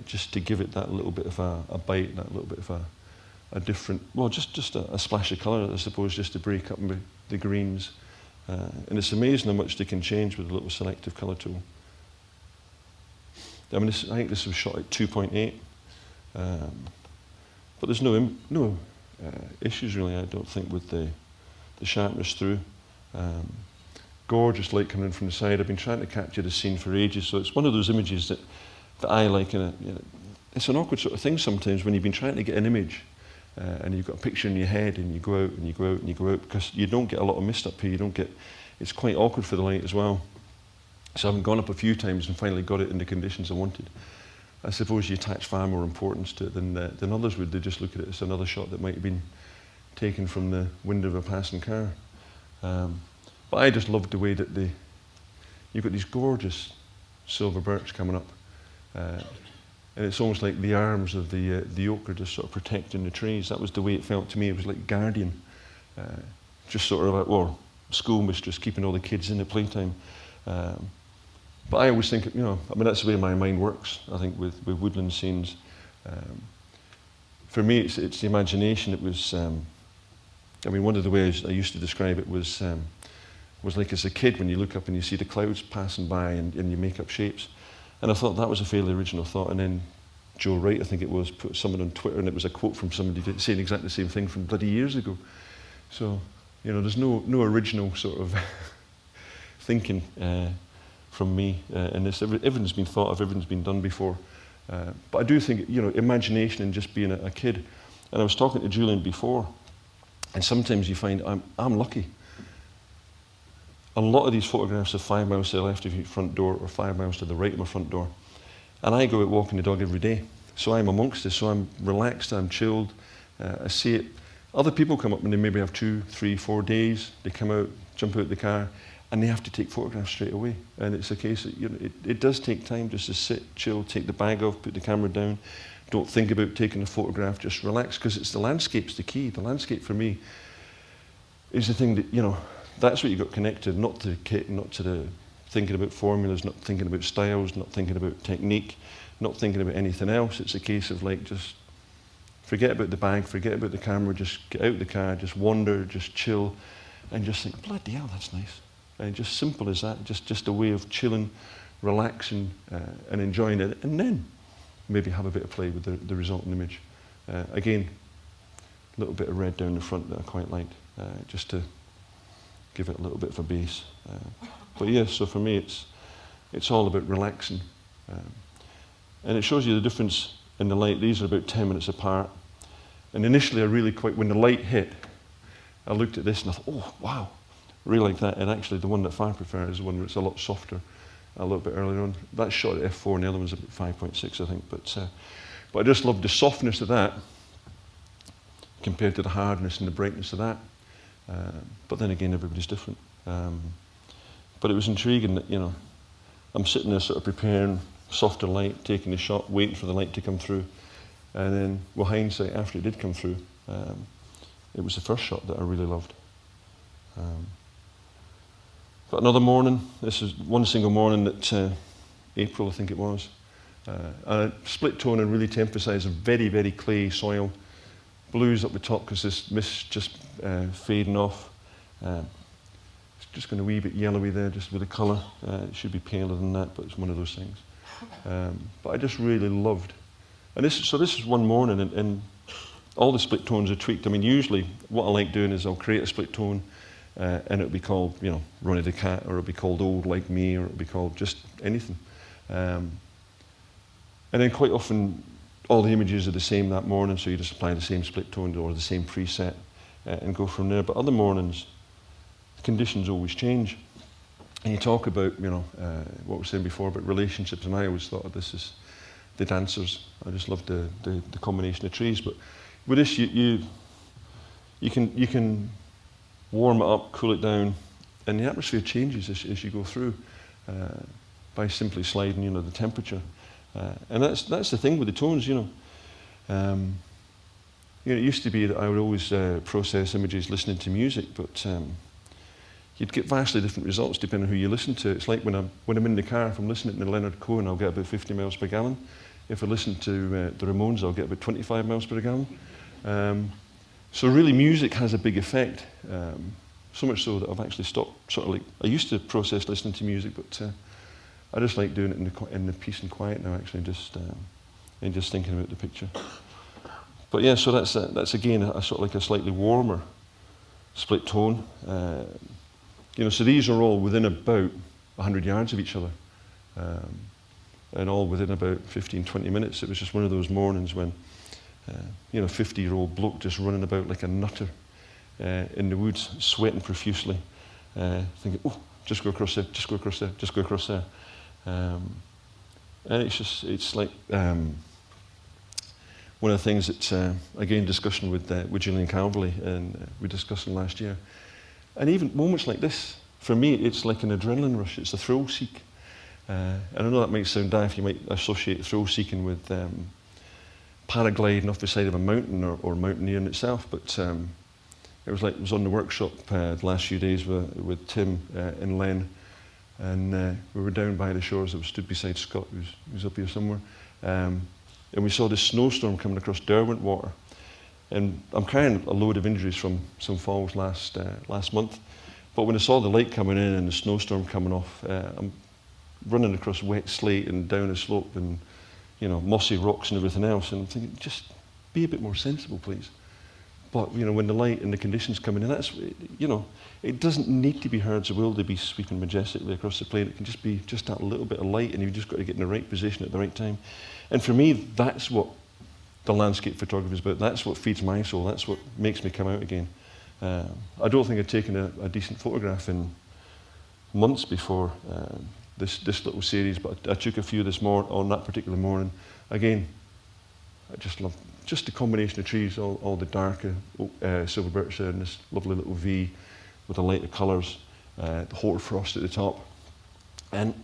just to give it that little bit of a bite, that little bit of a different, well, just a splash of colour, I suppose, just to break up the greens. And it's amazing how much they can change with a little selective colour tool. I mean, I think this was shot at 2.8, but there's no issues really, I don't think, with the sharpness through. Gorgeous light coming in from the side. I've been trying to capture the scene for ages, so it's one of those images that I like. And it's an awkward sort of thing sometimes when you've been trying to get an image and you've got a picture in your head, and you go out and you go out and you go out, because you don't get a lot of mist up here. It's quite awkward for the light as well. So I've gone up a few times and finally got it in the conditions I wanted. I suppose you attach far more importance to it than others would. They just look at it as another shot that might have been taken from the window of a passing car. But I just loved the way that you've got these gorgeous silver birch coming up. And it's almost like the arms of the oak are just sort of protecting the trees. That was the way it felt to me. It was like guardian. Just sort of like, well, schoolmistress keeping all the kids in at playtime. But I always think, you know, I mean, that's the way my mind works, I think, with woodland scenes. For me, it's the imagination. It was, I mean, one of the ways I used to describe it was like as a kid when you look up and you see the clouds passing by and you make up shapes. And I thought that was a fairly original thought. And then Joe Wright, I think it was, put someone on Twitter, and it was a quote from somebody saying exactly the same thing from bloody years ago. So, you know, there's no original sort of thinking from me in this. Everything's been thought of, everything's been done before. But I do think, you know, imagination and just being a kid. And I was talking to Julian before, and sometimes you find I'm lucky. A lot of these photographs are 5 miles to the left of your front door or 5 miles to the right of my front door. And I go out walking the dog every day. So I'm amongst this, so I'm relaxed, I'm chilled, I see it. Other people come up and they maybe have 2, 3, 4 days. They come out, jump out the car, and they have to take photographs straight away. And it's a case that, you know, it does take time just to sit, chill, take the bag off, put the camera down. Don't think about taking a photograph, just relax, because it's the landscape's the key. The landscape for me is the thing that, you know, that's what you got connected, not to the kit, not to the thinking about formulas, not thinking about styles, not thinking about technique, not thinking about anything else. It's a case of like just forget about the bag, forget about the camera, just get out of the car, just wander, just chill, and just think, bloody hell, that's nice. And just simple as that, just a way of chilling, relaxing, and enjoying it, and then maybe have a bit of play with the resulting image. Again, a little bit of red down the front that I quite liked, just to give it a little bit of a base. But yeah, so for me it's all about relaxing. And it shows you the difference in the light. These are about 10 minutes apart. And initially when the light hit, I looked at this and I thought, oh, wow, really like that. And actually the one that I prefer is the one where it's a lot softer, a little bit earlier on. That's shot at f4 and the other one's about 5.6, I think. But I just love the softness of that compared to the hardness and the brightness of that. But then again, everybody's different. But it was intriguing that, you know, I'm sitting there sort of preparing softer light, taking the shot, waiting for the light to come through. And then, with hindsight, after it did come through, it was the first shot that I really loved. But another morning, this is one single morning that April, I think it was. I split tone and really to emphasise a very, very clay soil. Blues up the top because this mist just fading off. It's just going a wee bit yellowy there, just with the colour. It should be paler than that, but it's one of those things. But I just really loved. And this is one morning, and all the split tones are tweaked. I mean, usually what I like doing is I'll create a split tone, and it'll be called, you know, Ronnie the Cat, or it'll be called Old Like Me, or it'll be called just anything. And then quite often, all the images are the same that morning, so you just apply the same split tone or the same preset and go from there. But other mornings, the conditions always change. And you talk about, you know, what we were saying before about relationships, and I always thought of this as the dancers. I just loved the combination of trees. But, with this, you can warm it up, cool it down, and the atmosphere changes as you go through by simply sliding, the temperature. And that's the thing with the tones, it used to be that I would always process images listening to music, but you'd get vastly different results depending on who you listen to. It's like when I'm in the car, if I'm listening to Leonard Cohen, I'll get about 50 miles per gallon. If I listen to the Ramones, I'll get about 25 miles per gallon. So really, music has a big effect. So much so that I've actually stopped. I used to process listening to music, but I just like doing it in the peace and quiet now. Actually, and just thinking about the picture. But yeah, so that's again a sort of like a slightly warmer split tone. So these are all within about 100 yards of each other, and all within about 15, 20 minutes. It was just one of those mornings when, 50-year-old bloke just running about like a nutter in the woods, sweating profusely, thinking, oh, just go across there, just go across there, just go across there. And it's like one of the things that, again, discussion with Gillian Calverley, and we discussed last year. And even moments like this, for me, it's like an adrenaline rush. It's a thrill seek. And I know that might sound daft. You might associate thrill seeking with paragliding off the side of a mountain or mountaineering itself, but it was on the workshop the last few days with Tim and Len, and we were down by the shores. I was stood beside Scott, who's up here somewhere, and we saw this snowstorm coming across Derwentwater. And I'm carrying a load of injuries from some falls last month, but when I saw the light coming in and the snowstorm coming off, I'm running across wet slate and down a slope and mossy rocks and everything else, and I'm thinking, just be a bit more sensible, please. But when the light and the conditions come in, and that's it doesn't need to be herds of wildebeest sweeping majestically across the plain. It can just be just that little bit of light, and you've just got to get in the right position at the right time. And for me, that's what the landscape photography is about. That's what feeds my soul. That's what makes me come out again. I don't think I'd taken a decent photograph in months before this little series, but I took a few on that particular morning. Again, I just love just the combination of trees, all the darker silver birch there, and this lovely little V with the lighter colours, the hoarfrost at the top. And,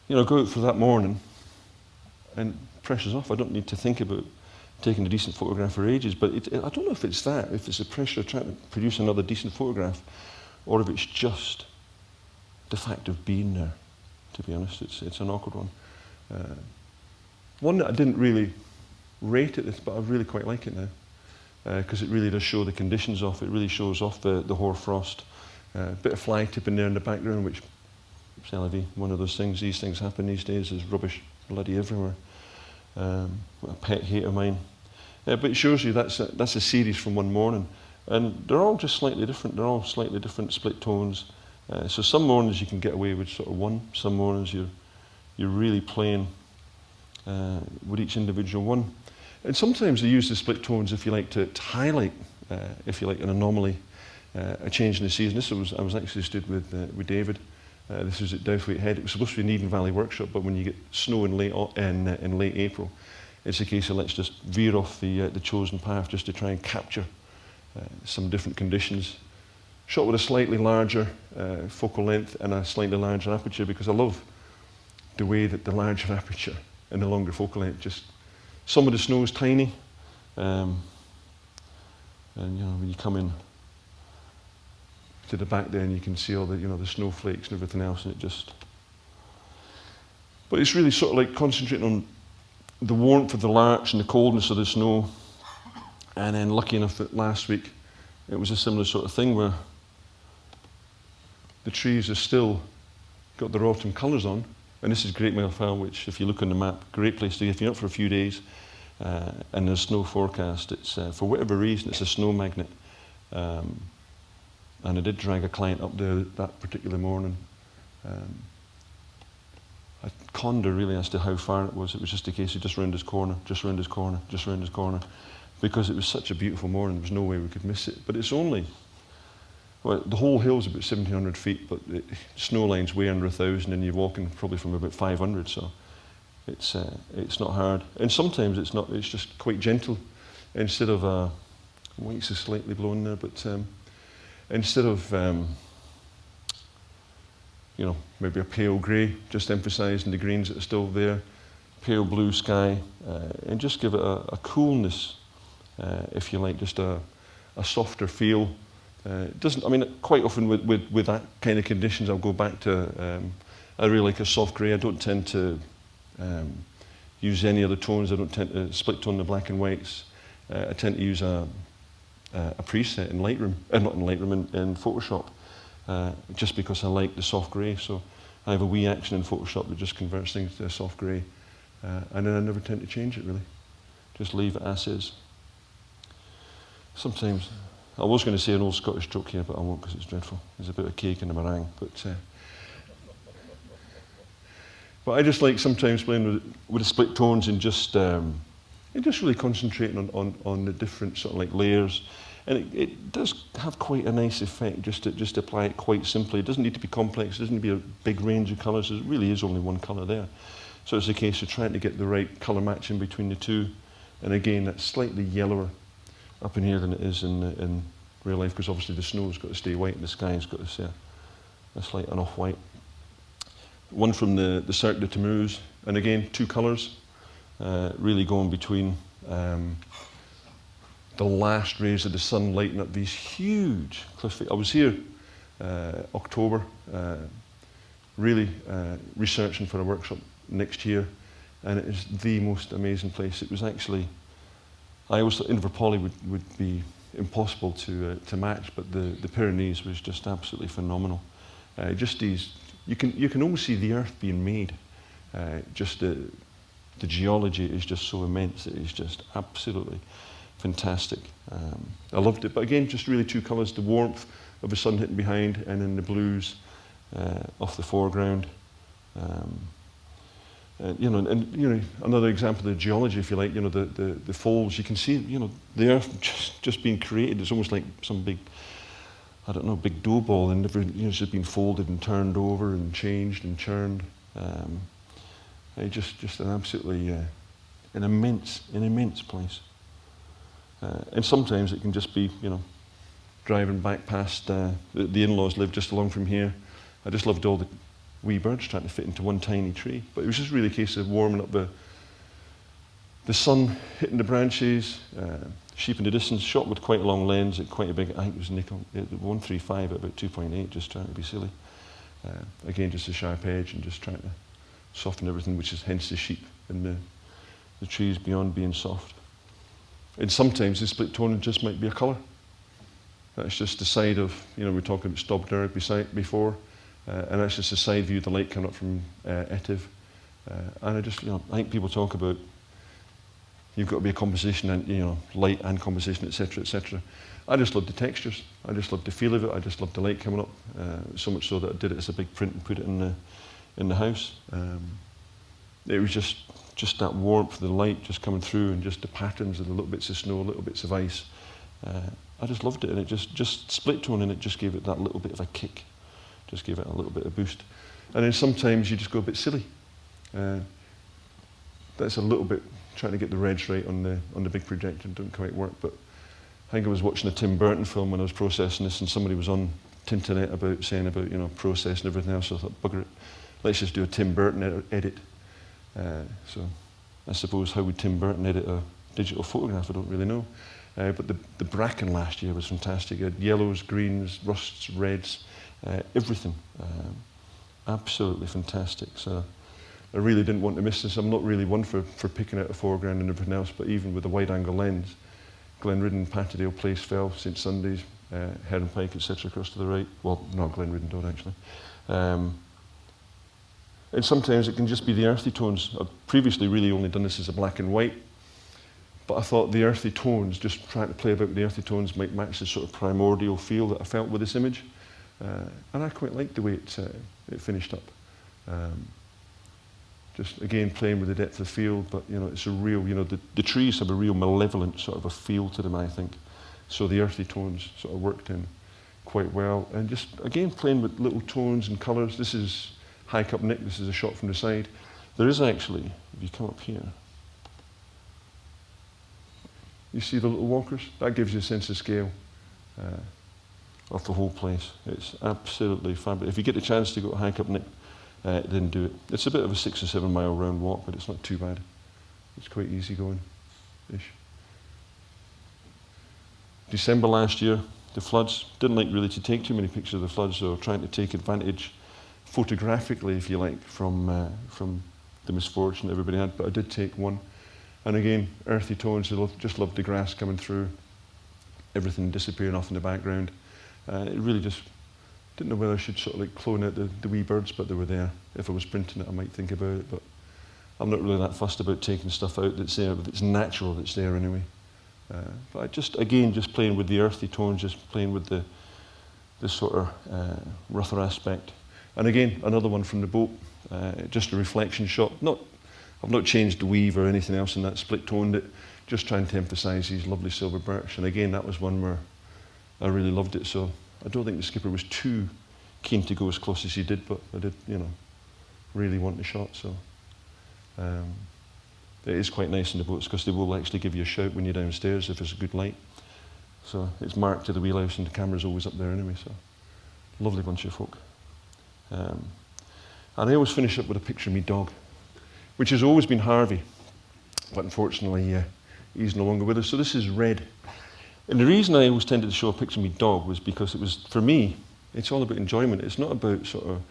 go out for that morning, and pressure's off. I don't need to think about taking a decent photograph for ages, but I don't know if it's the pressure of trying to produce another decent photograph, or if it's just the fact of being there. To be honest, it's an awkward one. One that I didn't really rate at this, but I really quite like it now, because it really does show the conditions off. It really shows off the hoarfrost. A bit of fly tipping there in the background, which, c'est la vie, one of those things. These things happen these days. There's rubbish bloody everywhere. A pet hate of mine. But it shows you that's a series from one morning, and they're all just slightly different. They're all slightly different split tones. So some mornings you can get away with sort of one. Some mornings you're really playing with each individual one. And sometimes they use the split tones, if you like, to highlight, if you like, an anomaly, a change in the season. I was actually stood with David. This was at Douthwaite Head. It was supposed to be an Eden Valley workshop, but when you get snow in late April, it's a case of let's just veer off the chosen path just to try and capture some different conditions. Shot with a slightly larger focal length and a slightly larger aperture, because I love the way that the larger aperture and the longer focal length just. Some of the snow is tiny, and when you come in to the back there, and you can see all the snowflakes and everything else, and it just. But it's really sort of like concentrating on the warmth of the larch and the coldness of the snow, and then lucky enough that last week it was a similar sort of thing where the trees are still got their autumn colours on. And this is Great Mile Fell, which, if you look on the map, great place to, if you're up for a few days and there's snow forecast, it's for whatever reason, it's a snow magnet. And I did drag a client up there that particular morning. I ponder really as to how far it was. It was just a case of just round this corner, just round this corner, just round this corner, because it was such a beautiful morning. There was no way we could miss it. But it's only. Well, the whole hill's about 1,700 feet, but the snow line's way under 1,000, and you're walking probably from about 500, so it's not hard. And sometimes it's not. It's just quite gentle. instead of whites is slightly blown there, but instead of maybe a pale grey, just emphasising the greens that are still there, pale blue sky, and just give it a coolness, if you like, just a softer feel. It doesn't. I mean, quite often with that kind of conditions, I'll go back to. I really like a soft grey. I don't tend to use any other tones. I don't tend to split tone the black and whites. I tend to use a preset in Lightroom, not in Lightroom, in Photoshop, just because I like the soft grey. So I have a wee action in Photoshop that just converts things to a soft grey, and then I never tend to change it really. Just leave it as is. Sometimes, I was going to say an old Scottish joke here, but I won't because it's dreadful. There's a bit of cake and a meringue, but I just like sometimes playing with the split tones and just really concentrating on the different sort of like layers. And it does have quite a nice effect just to apply it quite simply. It doesn't need to be complex, it doesn't need to be a big range of colours. There really is only one colour there. So it's a case of trying to get the right colour match in between the two. And again, that's slightly yellower up in here than it is in real life, because obviously the snow's got to stay white and the sky's got to stay a slight an off-white. One from the Cirque de Tammuz, and again, two colours, really going between the last rays of the sun lighting up these huge cliff. I was here October, really researching for a workshop next year, and it is the most amazing place. It was actually, I always thought Inverpoly would be impossible to match, but the Pyrenees was just absolutely phenomenal. Just these, you can almost see the earth being made. Just the geology is just so immense. It is just absolutely fantastic. I loved it, but again, just really two colours: the warmth of the sun hitting behind, and then the blues off the foreground. Another example of the geology, if you like, the folds. You can see, the earth just being created. It's almost like some big, I don't know, big dough ball, and it's just been folded and turned over and changed and churned. Just an absolutely an immense place. And sometimes it can just be, driving back past the in-laws live just along from here. I just loved all the wee birds trying to fit into one tiny tree. But it was just really a case of warming up the sun hitting the branches, sheep in the distance, shot with quite a long lens at quite a big, I think it was nickel, 135 at about 2.8, just trying to be silly. Again, just a sharp edge and just trying to soften everything, which is hence the sheep and the trees beyond being soft. And sometimes the split tone just might be a colour. That's just the side of, we were talking about Stobderg before, and that's just the side view of the light coming up from Etiv. And I think people talk about you've got to be a composition and, light and composition, etc., etc. I just love the textures. I just love the feel of it. I just love the light coming up. So much so that I did it as a big print and put it in the house. It was just that warmth of the light just coming through, and just the patterns of the little bits of snow, little bits of ice. I just loved it, and it just split tone, and it just gave it that little bit of a kick, just gave it a little bit of boost. And then sometimes you just go a bit silly. That's a little bit trying to get the reds right on the big projector. Didn't quite work, but I think I was watching a Tim Burton film when I was processing this, and somebody was on Tinternet saying about process and everything else. So I thought, bugger it, let's just do a Tim Burton edit. So I suppose, how would Tim Burton edit a digital photograph? I don't really know. But the bracken last year was fantastic. It had yellows, greens, rusts, reds, everything. Absolutely fantastic. So I really didn't want to miss this. I'm not really one for picking out a foreground and everything else, but even with a wide-angle lens, Glenridden, Patterdale Place, Fell, St Sundays, Heron Pike, etc. across to the right. Well, not Glenridden Dodd, actually. And sometimes it can just be the earthy tones. I've previously really only done this as a black and white, but I thought the earthy tones, just trying to play about with the earthy tones, might match the sort of primordial feel that I felt with this image. And I quite liked the way it finished up. Just again playing with the depth of field, but it's a real, the trees have a real malevolent sort of a feel to them, I think. So the earthy tones sort of worked in quite well. And just again playing with little tones and colours. This is High Cup Nick, this is a shot from the side. There is actually, if you come up here, You see the little walkers? That gives you a sense of scale of the whole place. It's absolutely fabulous. If you get the chance to go to hike up Nick, then do it. It's a bit of a 6 or 7 mile round walk, but it's not too bad. It's quite easy going-ish. December last year, the floods. Didn't like really to take too many pictures of the floods, so trying to take advantage photographically, if you like, from the misfortune everybody had, but I did take one. And again, earthy tones, just loved the grass coming through, everything disappearing off in the background. It really just, didn't know whether I should sort of like clone out the wee birds, but they were there. If I was printing it, I might think about it, but I'm not really that fussed about taking stuff out that's there, but it's natural that's there anyway. But I just, again, just playing with the earthy tones, just playing with the sort of rougher aspect. And again, another one from the boat, just a reflection shot. I've not changed the weave or anything else in that, split toned it, just trying to emphasise these lovely silver birch. And again, that was one where I really loved it. So I don't think the skipper was too keen to go as close as he did, but I did, really want the shot. So it is quite nice in the boats because they will actually give you a shout when you're downstairs if there's a good light. So it's marked to the wheelhouse and the camera's always up there anyway. So lovely bunch of folk. And I always finish up with a picture of me dog, which has always been Harvey, but unfortunately he's no longer with us. So this is Red. And the reason I always tended to show a picture of me dog was because it was, for me, it's all about enjoyment. It's not about sort of,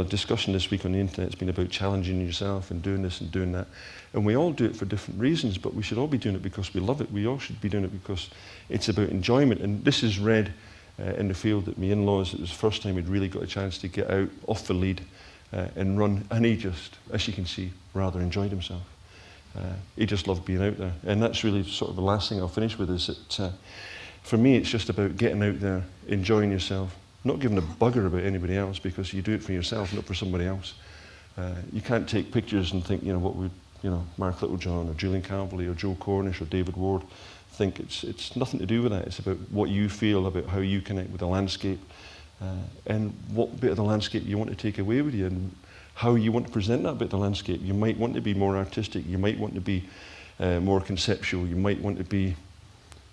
discussion this week on the internet. It's been about challenging yourself and doing this and doing that. And we all do it for different reasons, but we should all be doing it because we love it. We all should be doing it because it's about enjoyment. And this is Red in the field at my in-laws. It was the first time he'd really got a chance to get out off the lead and run, and he just, as you can see, rather enjoyed himself. He just loved being out there, and that's really sort of the last thing I'll finish with is that for me it's just about getting out there, enjoying yourself, not giving a bugger about anybody else because you do it for yourself, not for somebody else. You can't take pictures and think, what would Mark Littlejohn or Julian Calverley or Joe Cornish or David Ward think. It's nothing to do with that. It's about what you feel, about how you connect with the landscape. And what bit of the landscape you want to take away with you and how you want to present that bit of the landscape. You might want to be more artistic, you might want to be more conceptual, you might want to be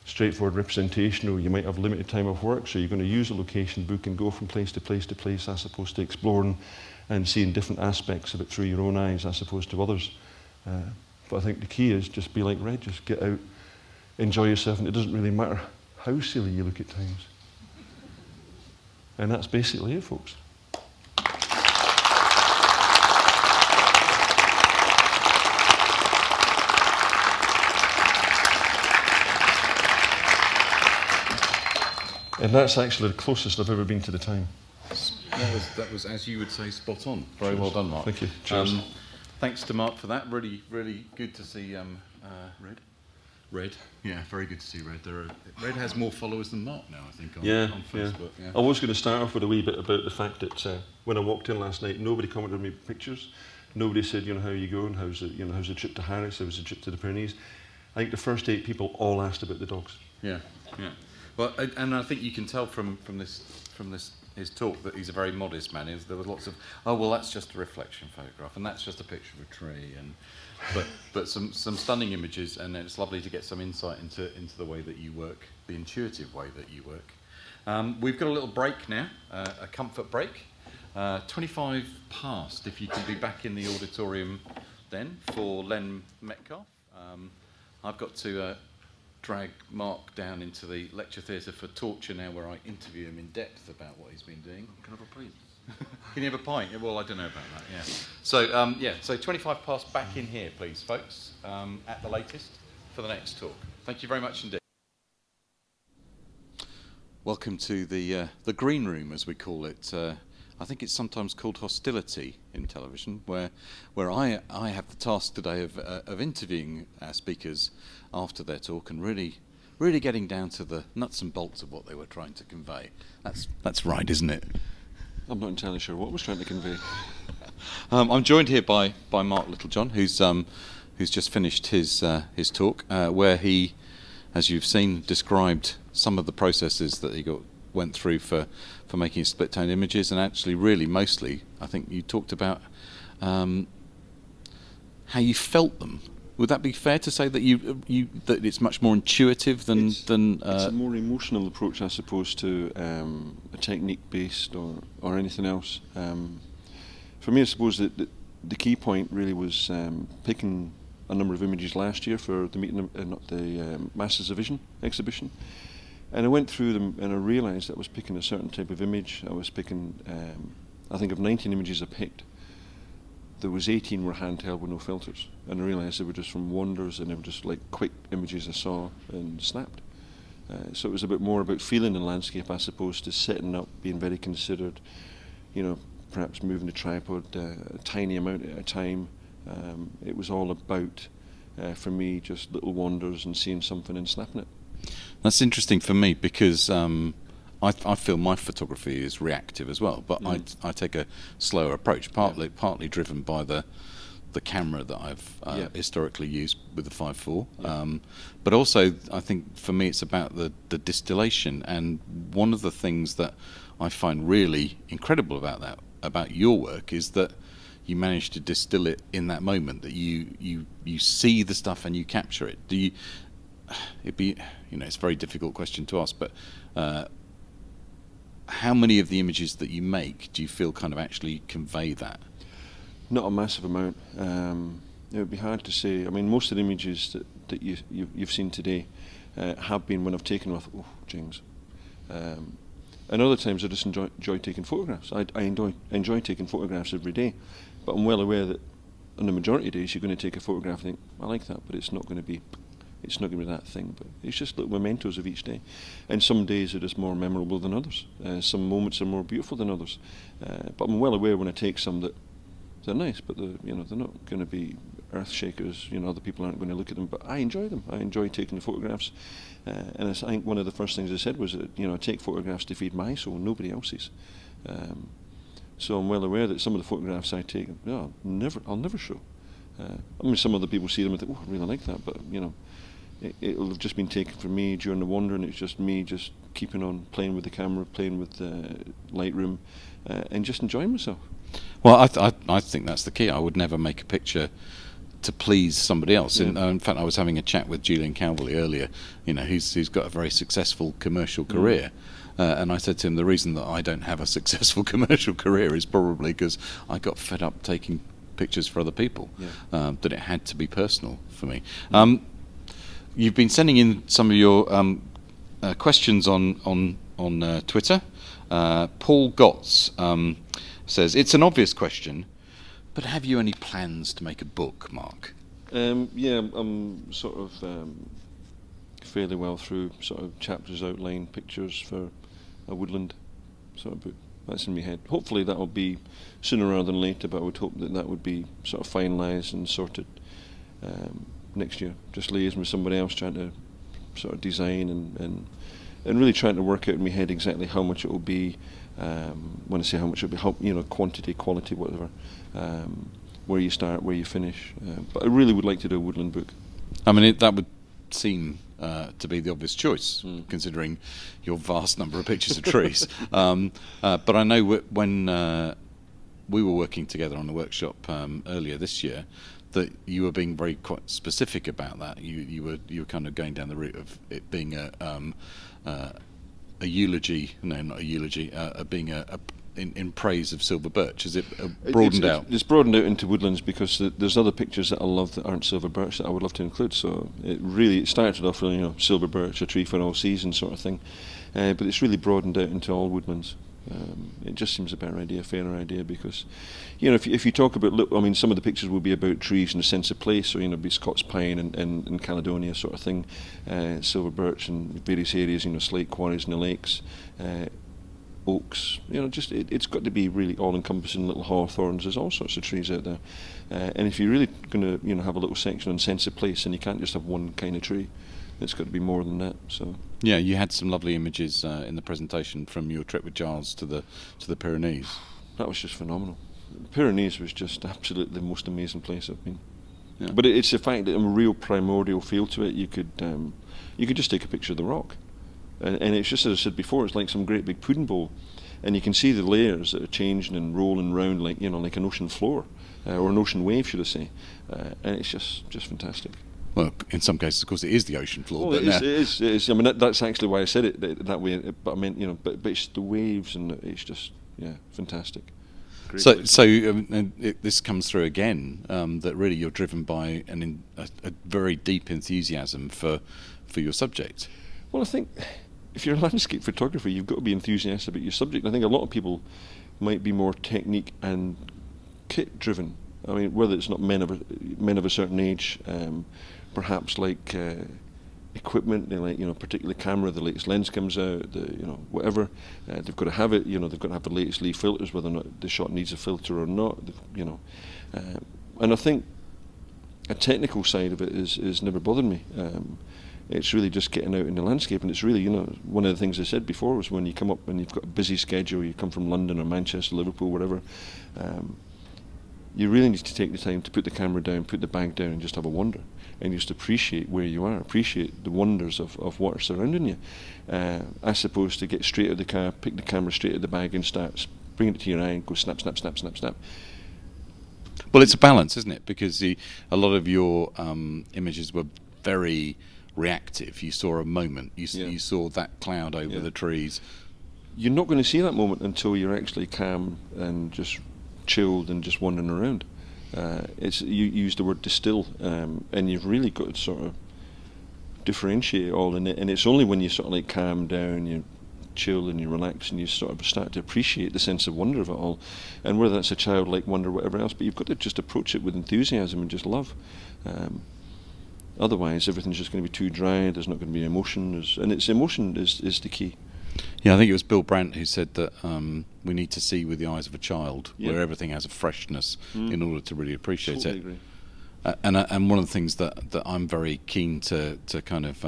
straightforward representational, you might have limited time of work, so you're going to use a location book and go from place to place to place as opposed to exploring and seeing different aspects of it through your own eyes as opposed to others. But I think the key is just be like Red, just get out, enjoy yourself, and it doesn't really matter how silly you look at times. And that's basically it, folks. And that's actually the closest I've ever been to the time. That was, as you would say, spot on. Very well done, Mark. Thank you. Cheers. Thanks to Mark for that. Really, really good to see Red. Yeah, very good to see Red. Red has more followers than Mark now, I think, on Facebook. Yeah. I was going to start off with a wee bit about the fact that when I walked in last night, nobody commented on my pictures. Nobody said, how are you going? How's the trip to Harris? How was the trip to the Pyrenees? I think the first 8 people all asked about the dogs. Yeah. Well, and I think you can tell from his talk that he's a very modest man. There was lots of, that's just a reflection photograph, and that's just a picture of a tree, but some stunning images, and it's lovely to get some insight into the way that you work, the intuitive way that you work. We've got a little break now, a comfort break. 25 past, if you can be back in the auditorium then for Len Metcalf. I've got to drag Mark down into the lecture theatre for Torture now, where I interview him in depth about what he's been doing. Can I have a pint? Can you have a pint? Yeah, well, I don't know about that, yeah. So 25 past back in here, please, folks, at the latest for the next talk. Thank you very much indeed. Welcome to the green room, as we call it. I think it's sometimes called hostility in television, where I have the task today of interviewing our speakers after their talk and really getting down to the nuts and bolts of what they were trying to convey. That's right, isn't it? I'm not entirely sure what I was trying to convey. I'm joined here by Mark Littlejohn, who's just finished his talk, where he, as you've seen, described some of the processes that he went through for making split-tone images, and actually really mostly I think you talked about how you felt them Would that be fair to say that that it's much more intuitive than It's a more emotional approach, I suppose, to a technique based or anything else. For me, I suppose that the key point really was picking a number of images last year for the meeting, not the Masters of Vision exhibition. And I went through them and I realised that I was picking a certain type of image. I was picking, I think of 19 images I picked, there was 18 were handheld with no filters. And I realised they were just from wonders and they were just like quick images I saw and snapped. So it was a bit more about feeling the landscape as opposed to setting up, being very considered, perhaps moving the tripod a tiny amount at a time. It was all about, for me, just little wonders and seeing something and snapping it. That's interesting for me because I feel my photography is reactive as well, but I take a slower approach, partly driven by the camera that I've historically used with the 5.4, but also I think for me it's about the distillation. And one of the things that I find really incredible about your work is that you manage to distill it in that moment, that you see the stuff and you capture it. It's a very difficult question to ask, but how many of the images that you make do you feel kind of actually convey that? Not a massive amount. It would be hard to say. I mean, most of the images that you've seen today have been when I've taken off. Oh, James. And other times I just enjoy taking photographs. I enjoy taking photographs every day, but I'm well aware that on the majority of days you're going to take a photograph and think, I like that, but it's not going to be that thing. But it's just little mementos of each day, and some days are just more memorable than others. Some moments are more beautiful than others. But I'm well aware when I take some that they're nice, but they're not going to be earth shakers. Other people aren't going to look at them, but I enjoy them. I enjoy taking the photographs, and I think one of the first things I said was that I take photographs to feed my soul, nobody else's. So I'm well aware that some of the photographs I take, I'll never show. I mean, some other people see them and think, oh, I really like that, but it'll have just been taken from me during the wander, and it's just me just keeping on playing with the camera, playing with Lightroom, and just enjoying myself. Well, I think that's the key. I would never make a picture to please somebody else. Yeah. In fact, I was having a chat with Julian Calverley earlier. He's got a very successful commercial career. And I said to him, the reason that I don't have a successful commercial career is probably because I got fed up taking pictures for other people, that it had to be personal for me. You've been sending in some of your questions on Twitter. Paul Gotts says, it's an obvious question, but have you any plans to make a book, Mark? I'm sort of fairly well through sort of chapters, outline, pictures for a woodland sort of book. That's in my head. Hopefully that will be sooner rather than later, but I would hope that would be sort of finalised and sorted next year. Just liaising with somebody else, trying to sort of design and really trying to work out in my head exactly how much it will be. When I say how much it will be, quantity, quality, whatever. Where you start, where you finish. But I really would like to do a woodland book. I mean, that would seem to be the obvious choice, considering your vast number of pictures of trees. But I know when we were working together on the workshop earlier this year, that you were being very quite specific about that. You were kind of going down the route of it being a eulogy, no, not a eulogy, being in praise of silver birch. Is it broadened out? It's broadened out into woodlands because there's other pictures that I love that aren't silver birch that I would love to include. So it started off with silver birch, a tree for all seasons sort of thing, but it's really broadened out into all woodlands. It just seems a better idea, a fairer idea, because if you talk about, some of the pictures will be about trees in a sense of place, so be Scots pine and Caledonia sort of thing, silver birch in various areas, slate quarries in the lakes, oaks, it's got to be really all-encompassing. Little hawthorns, there's all sorts of trees out there, and if you're really going to have a little section on sense of place, then you can't just have one kind of tree. It's got to be more than that. So yeah, you had some lovely images in the presentation from your trip with Giles to the Pyrenees. That was just phenomenal. The Pyrenees was just absolutely the most amazing place I've been. Yeah. But it's the fact that a real primordial feel to it. You could just take a picture of the rock, and it's just, as I said before, it's like some great big pudding bowl, and you can see the layers that are changing and rolling round like an ocean floor. or an ocean wave, should I say? And it's just fantastic. Well, in some cases, of course, it is the ocean floor. Well, but it is. I mean, that's actually why I said it that way. But I mean, but it's the waves, and it's just fantastic. Great This comes through again, that really you're driven by a very deep enthusiasm for your subject. Well, I think if you're a landscape photographer, you've got to be enthusiastic about your subject. I think a lot of people might be more technique and kit driven. I mean, whether it's not men of a certain age, perhaps like equipment, they like particular camera, the latest lens comes out, whatever, they've got to have it. They've got to have the latest leaf filters, whether or not the shot needs a filter or not. And I think a technical side of it is never bothered me. It's really just getting out in the landscape, and it's really, one of the things I said before was when you come up and you've got a busy schedule, you come from London or Manchester, Liverpool, whatever, you really need to take the time to put the camera down, put the bag down, and just have a wander, and just appreciate where you are, appreciate the wonders of what are surrounding you, as opposed to get straight out of the car, pick the camera straight out of the bag and start bringing it to your eye and go snap, snap, snap, snap, snap. Well, it's a balance, isn't it? Because a lot of your images were very reactive. You saw a moment. You saw that cloud over the trees. You're not going to see that moment until you're actually calm and just chilled and just wandering around. You use the word distill, and you've really got to sort of differentiate it all in it. And it's only when you sort of like calm down, you chill and you relax, and you sort of start to appreciate the sense of wonder of it all. And whether that's a childlike wonder, whatever else, but you've got to just approach it with enthusiasm and just love. Otherwise, everything's just going to be too dry. There's not going to be emotion, and it's emotion is the key. Yeah, I think it was Bill Brandt who said that we need to see with the eyes of a child, where everything has a freshness in order to really appreciate Totally it. Agree. And one of the things that I'm very keen to kind of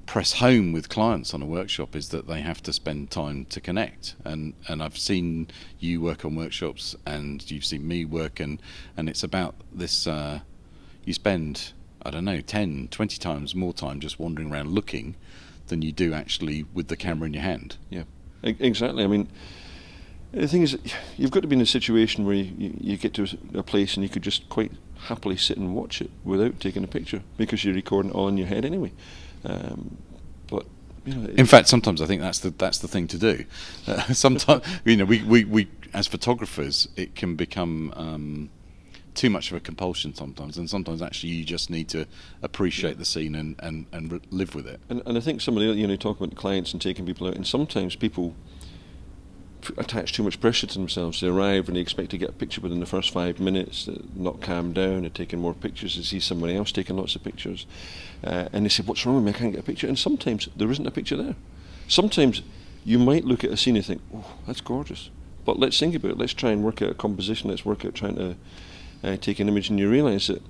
press home with clients on a workshop is that they have to spend time to connect. And I've seen you work on workshops, and you've seen me work, and it's about this. You spend, I don't know, 10, 20 times more time just wandering around looking than you do actually with the camera in your hand. Yeah, exactly. I mean, the thing is, you've got to be in a situation where you get to a place and you could just quite happily sit and watch it without taking a picture, because you're recording it all in your head anyway. But in fact, sometimes I think that's the thing to do. Sometimes we as photographers, it can become too much of a compulsion sometimes, and sometimes actually you just need to appreciate the scene and live with it. And I think some of the talk about clients and taking people out, and sometimes people attach too much pressure to themselves. They arrive and they expect to get a picture within the first 5 minutes. They're not calmed down. They're taking more pictures. They see somebody else taking lots of pictures, and they say, "What's wrong with me? I can't get a picture." And sometimes there isn't a picture there. Sometimes you might look at a scene and think, "Oh, that's gorgeous," but let's think about it. Let's try and work out a composition. Let's work out trying to take an image, and you realise that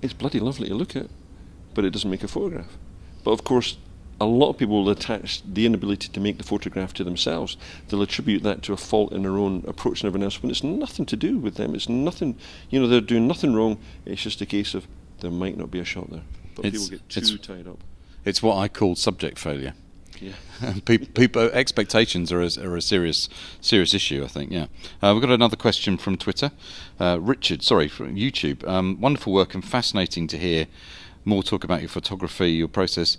it's bloody lovely to look at, but it doesn't make a photograph. But of course, a lot of people will attach the inability to make the photograph to themselves. They'll attribute that to a fault in their own approach and everything else, when it's nothing to do with them. It's nothing, they're doing nothing wrong. It's just a case of there might not be a shot there. But people get too tied up. It's what I call subject failure. Yeah. People expectations are a serious issue, I think. Yeah. We've got another question from Twitter. Richard, from YouTube. Wonderful work, and fascinating to hear more talk about your photography, your process.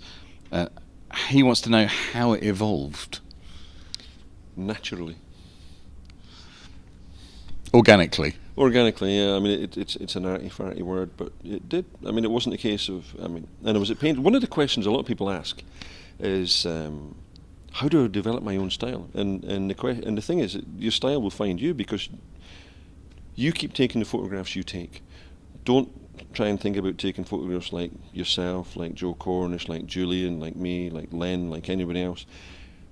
He wants to know how it evolved. Naturally. Organically, yeah. I mean, it's an arty-farty word, but it did. I mean, it wasn't a case of. I mean, and was it painful? One of the questions a lot of people ask is, how do I develop my own style? And the thing is, your style will find you, because you keep taking the photographs you take. Don't try and think about taking photographs like yourself, like Joe Cornish, like Julian, like me, like Len, like anybody else,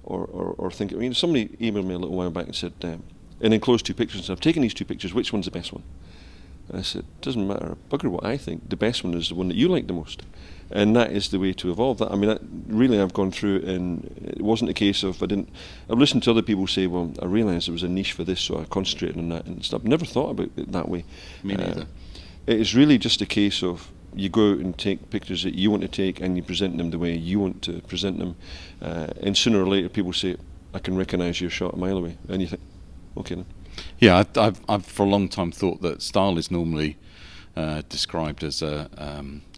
or think. I mean, somebody emailed me a little while back and said, and enclosed 2 pictures, and said, "I've taken these 2 pictures. Which one's the best one?" And I said, "Doesn't matter, bugger what I think. The best one is the one that you like the most." And that is the way to evolve that. I mean, really, I've gone through it, and it wasn't a case of I've listened to other people say, "Well, I realised there was a niche for this, so I concentrated on that," and stuff. I've never thought about it that way. Me neither. It is really just a case of you go out and take pictures that you want to take, and you present them the way you want to present them. And sooner or later, people say, "I can recognise your shot a mile away," and you think, "Okay then." Yeah, I've for a long time thought that style is normally described as a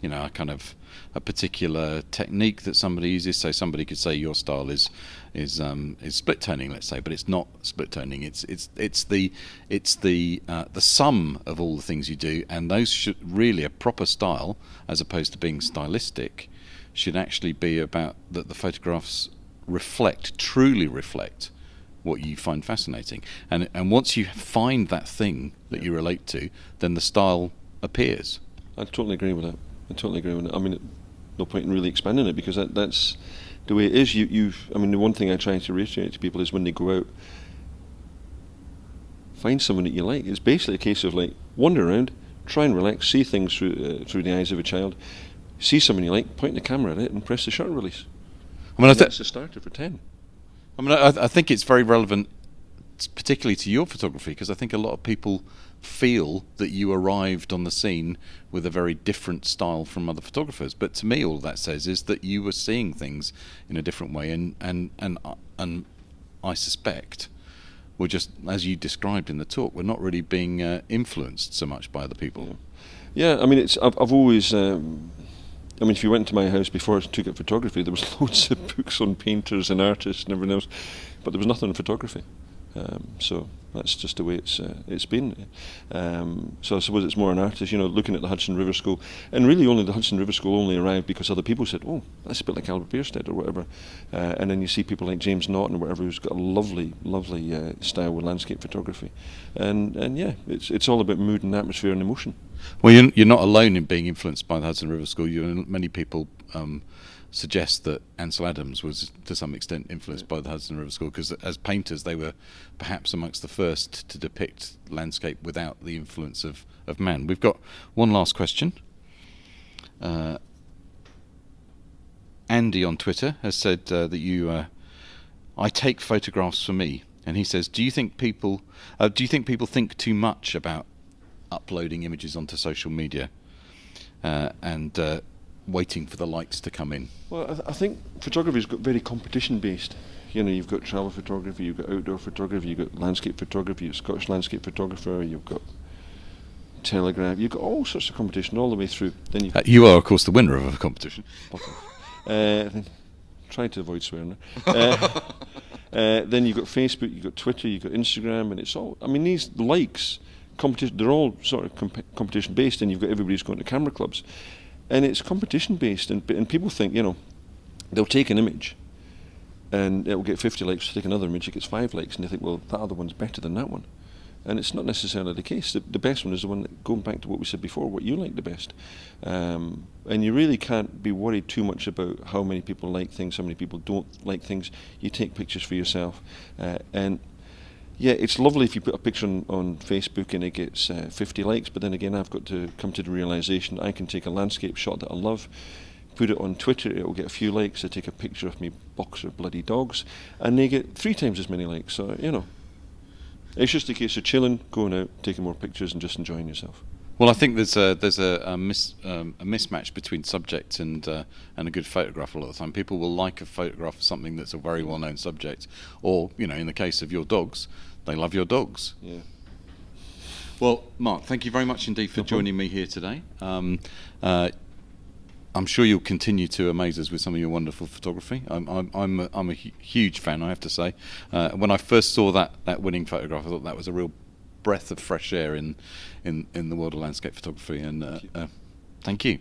kind of a particular technique that somebody uses. So somebody could say your style is split toning, let's say, but it's not split toning. It's the sum of all the things you do, and those should really, a proper style, as opposed to being stylistic, should actually be about that the photographs truly reflect what you find fascinating, and once you find that thing that you relate to, then the style appears. I totally agree with that. I mean, no point in really expanding it, because that's the way it is. I mean, the one thing I try to reiterate to people is when they go out, find someone that you like. It's basically a case of like wander around, try and relax, see things through the eyes of a child, see someone you like, point the camera at it, and press the shutter release. I mean, that's the starter for 10. I mean, I think it's very relevant, particularly to your photography, because I think a lot of people feel that you arrived on the scene with a very different style from other photographers. But to me, all that says is that you were seeing things in a different way, and I suspect we're just, as you described in the talk, we're not really being influenced so much by other people. Yeah, I mean, I've always. I mean, if you went to my house before I took up photography, there was loads of books on painters and artists and everything else, but there was nothing on photography. So that's just the way it's been. So I suppose it's more an artist, looking at the Hudson River School, and really only the Hudson River School only arrived because other people said, "Oh, that's a bit like Albert Bierstedt or whatever," and then you see people like James Naughton or whatever, who's got a lovely style with landscape photography, and yeah, it's all about mood and atmosphere and emotion. Well, you're not alone in being influenced by the Hudson River School. Many people suggest that Ansel Adams was to some extent influenced by the Hudson River School, because as painters they were perhaps amongst the first to depict landscape without the influence of man. We've got one last question. Andy on Twitter has said that I take photographs for me, and he says, do you think people think too much about uploading images onto social media and waiting for the likes to come in? Well, I think photography's got very competition based. You've got travel photography, you've got outdoor photography, you've got landscape photography, you've Scottish landscape photographer, you've got telegraph, you've got all sorts of competition all the way through. Then you are, of course, the winner of a competition. Trying to avoid swearing. Then you've got Facebook, you've got Twitter, you've got Instagram, and it's all. I mean, these likes, competition, they're all sort of competition based, and you've got everybody's going to camera clubs. And it's competition based, and people think, they'll take an image and it'll get 50 likes. Take another image, it gets 5 likes, and they think, well, that other one's better than that one. And it's not necessarily the case. The best one is the one that, going back to what we said before, what you like the best. And you really can't be worried too much about how many people like things, how many people don't like things. You take pictures for yourself. And yeah, it's lovely if you put a picture on Facebook and it gets 50 likes, but then again, I've got to come to the realisation I can take a landscape shot that I love, put it on Twitter, it will get a few likes. I take a picture of me boxer bloody dogs, and they get 3 times as many likes. So, it's just a case of chilling, going out, taking more pictures, and just enjoying yourself. Well, I think there's a mismatch between subject and a good photograph a lot of the time. People will like a photograph of something that's a very well-known subject, or in the case of your dogs, they love your dogs. Yeah. Well, Mark, thank you very much indeed for joining me here today. I'm sure you'll continue to amaze us with some of your wonderful photography. I'm a huge fan, I have to say. When I first saw that winning photograph, I thought that was a real breath of fresh air in the world of landscape photography. And thank you.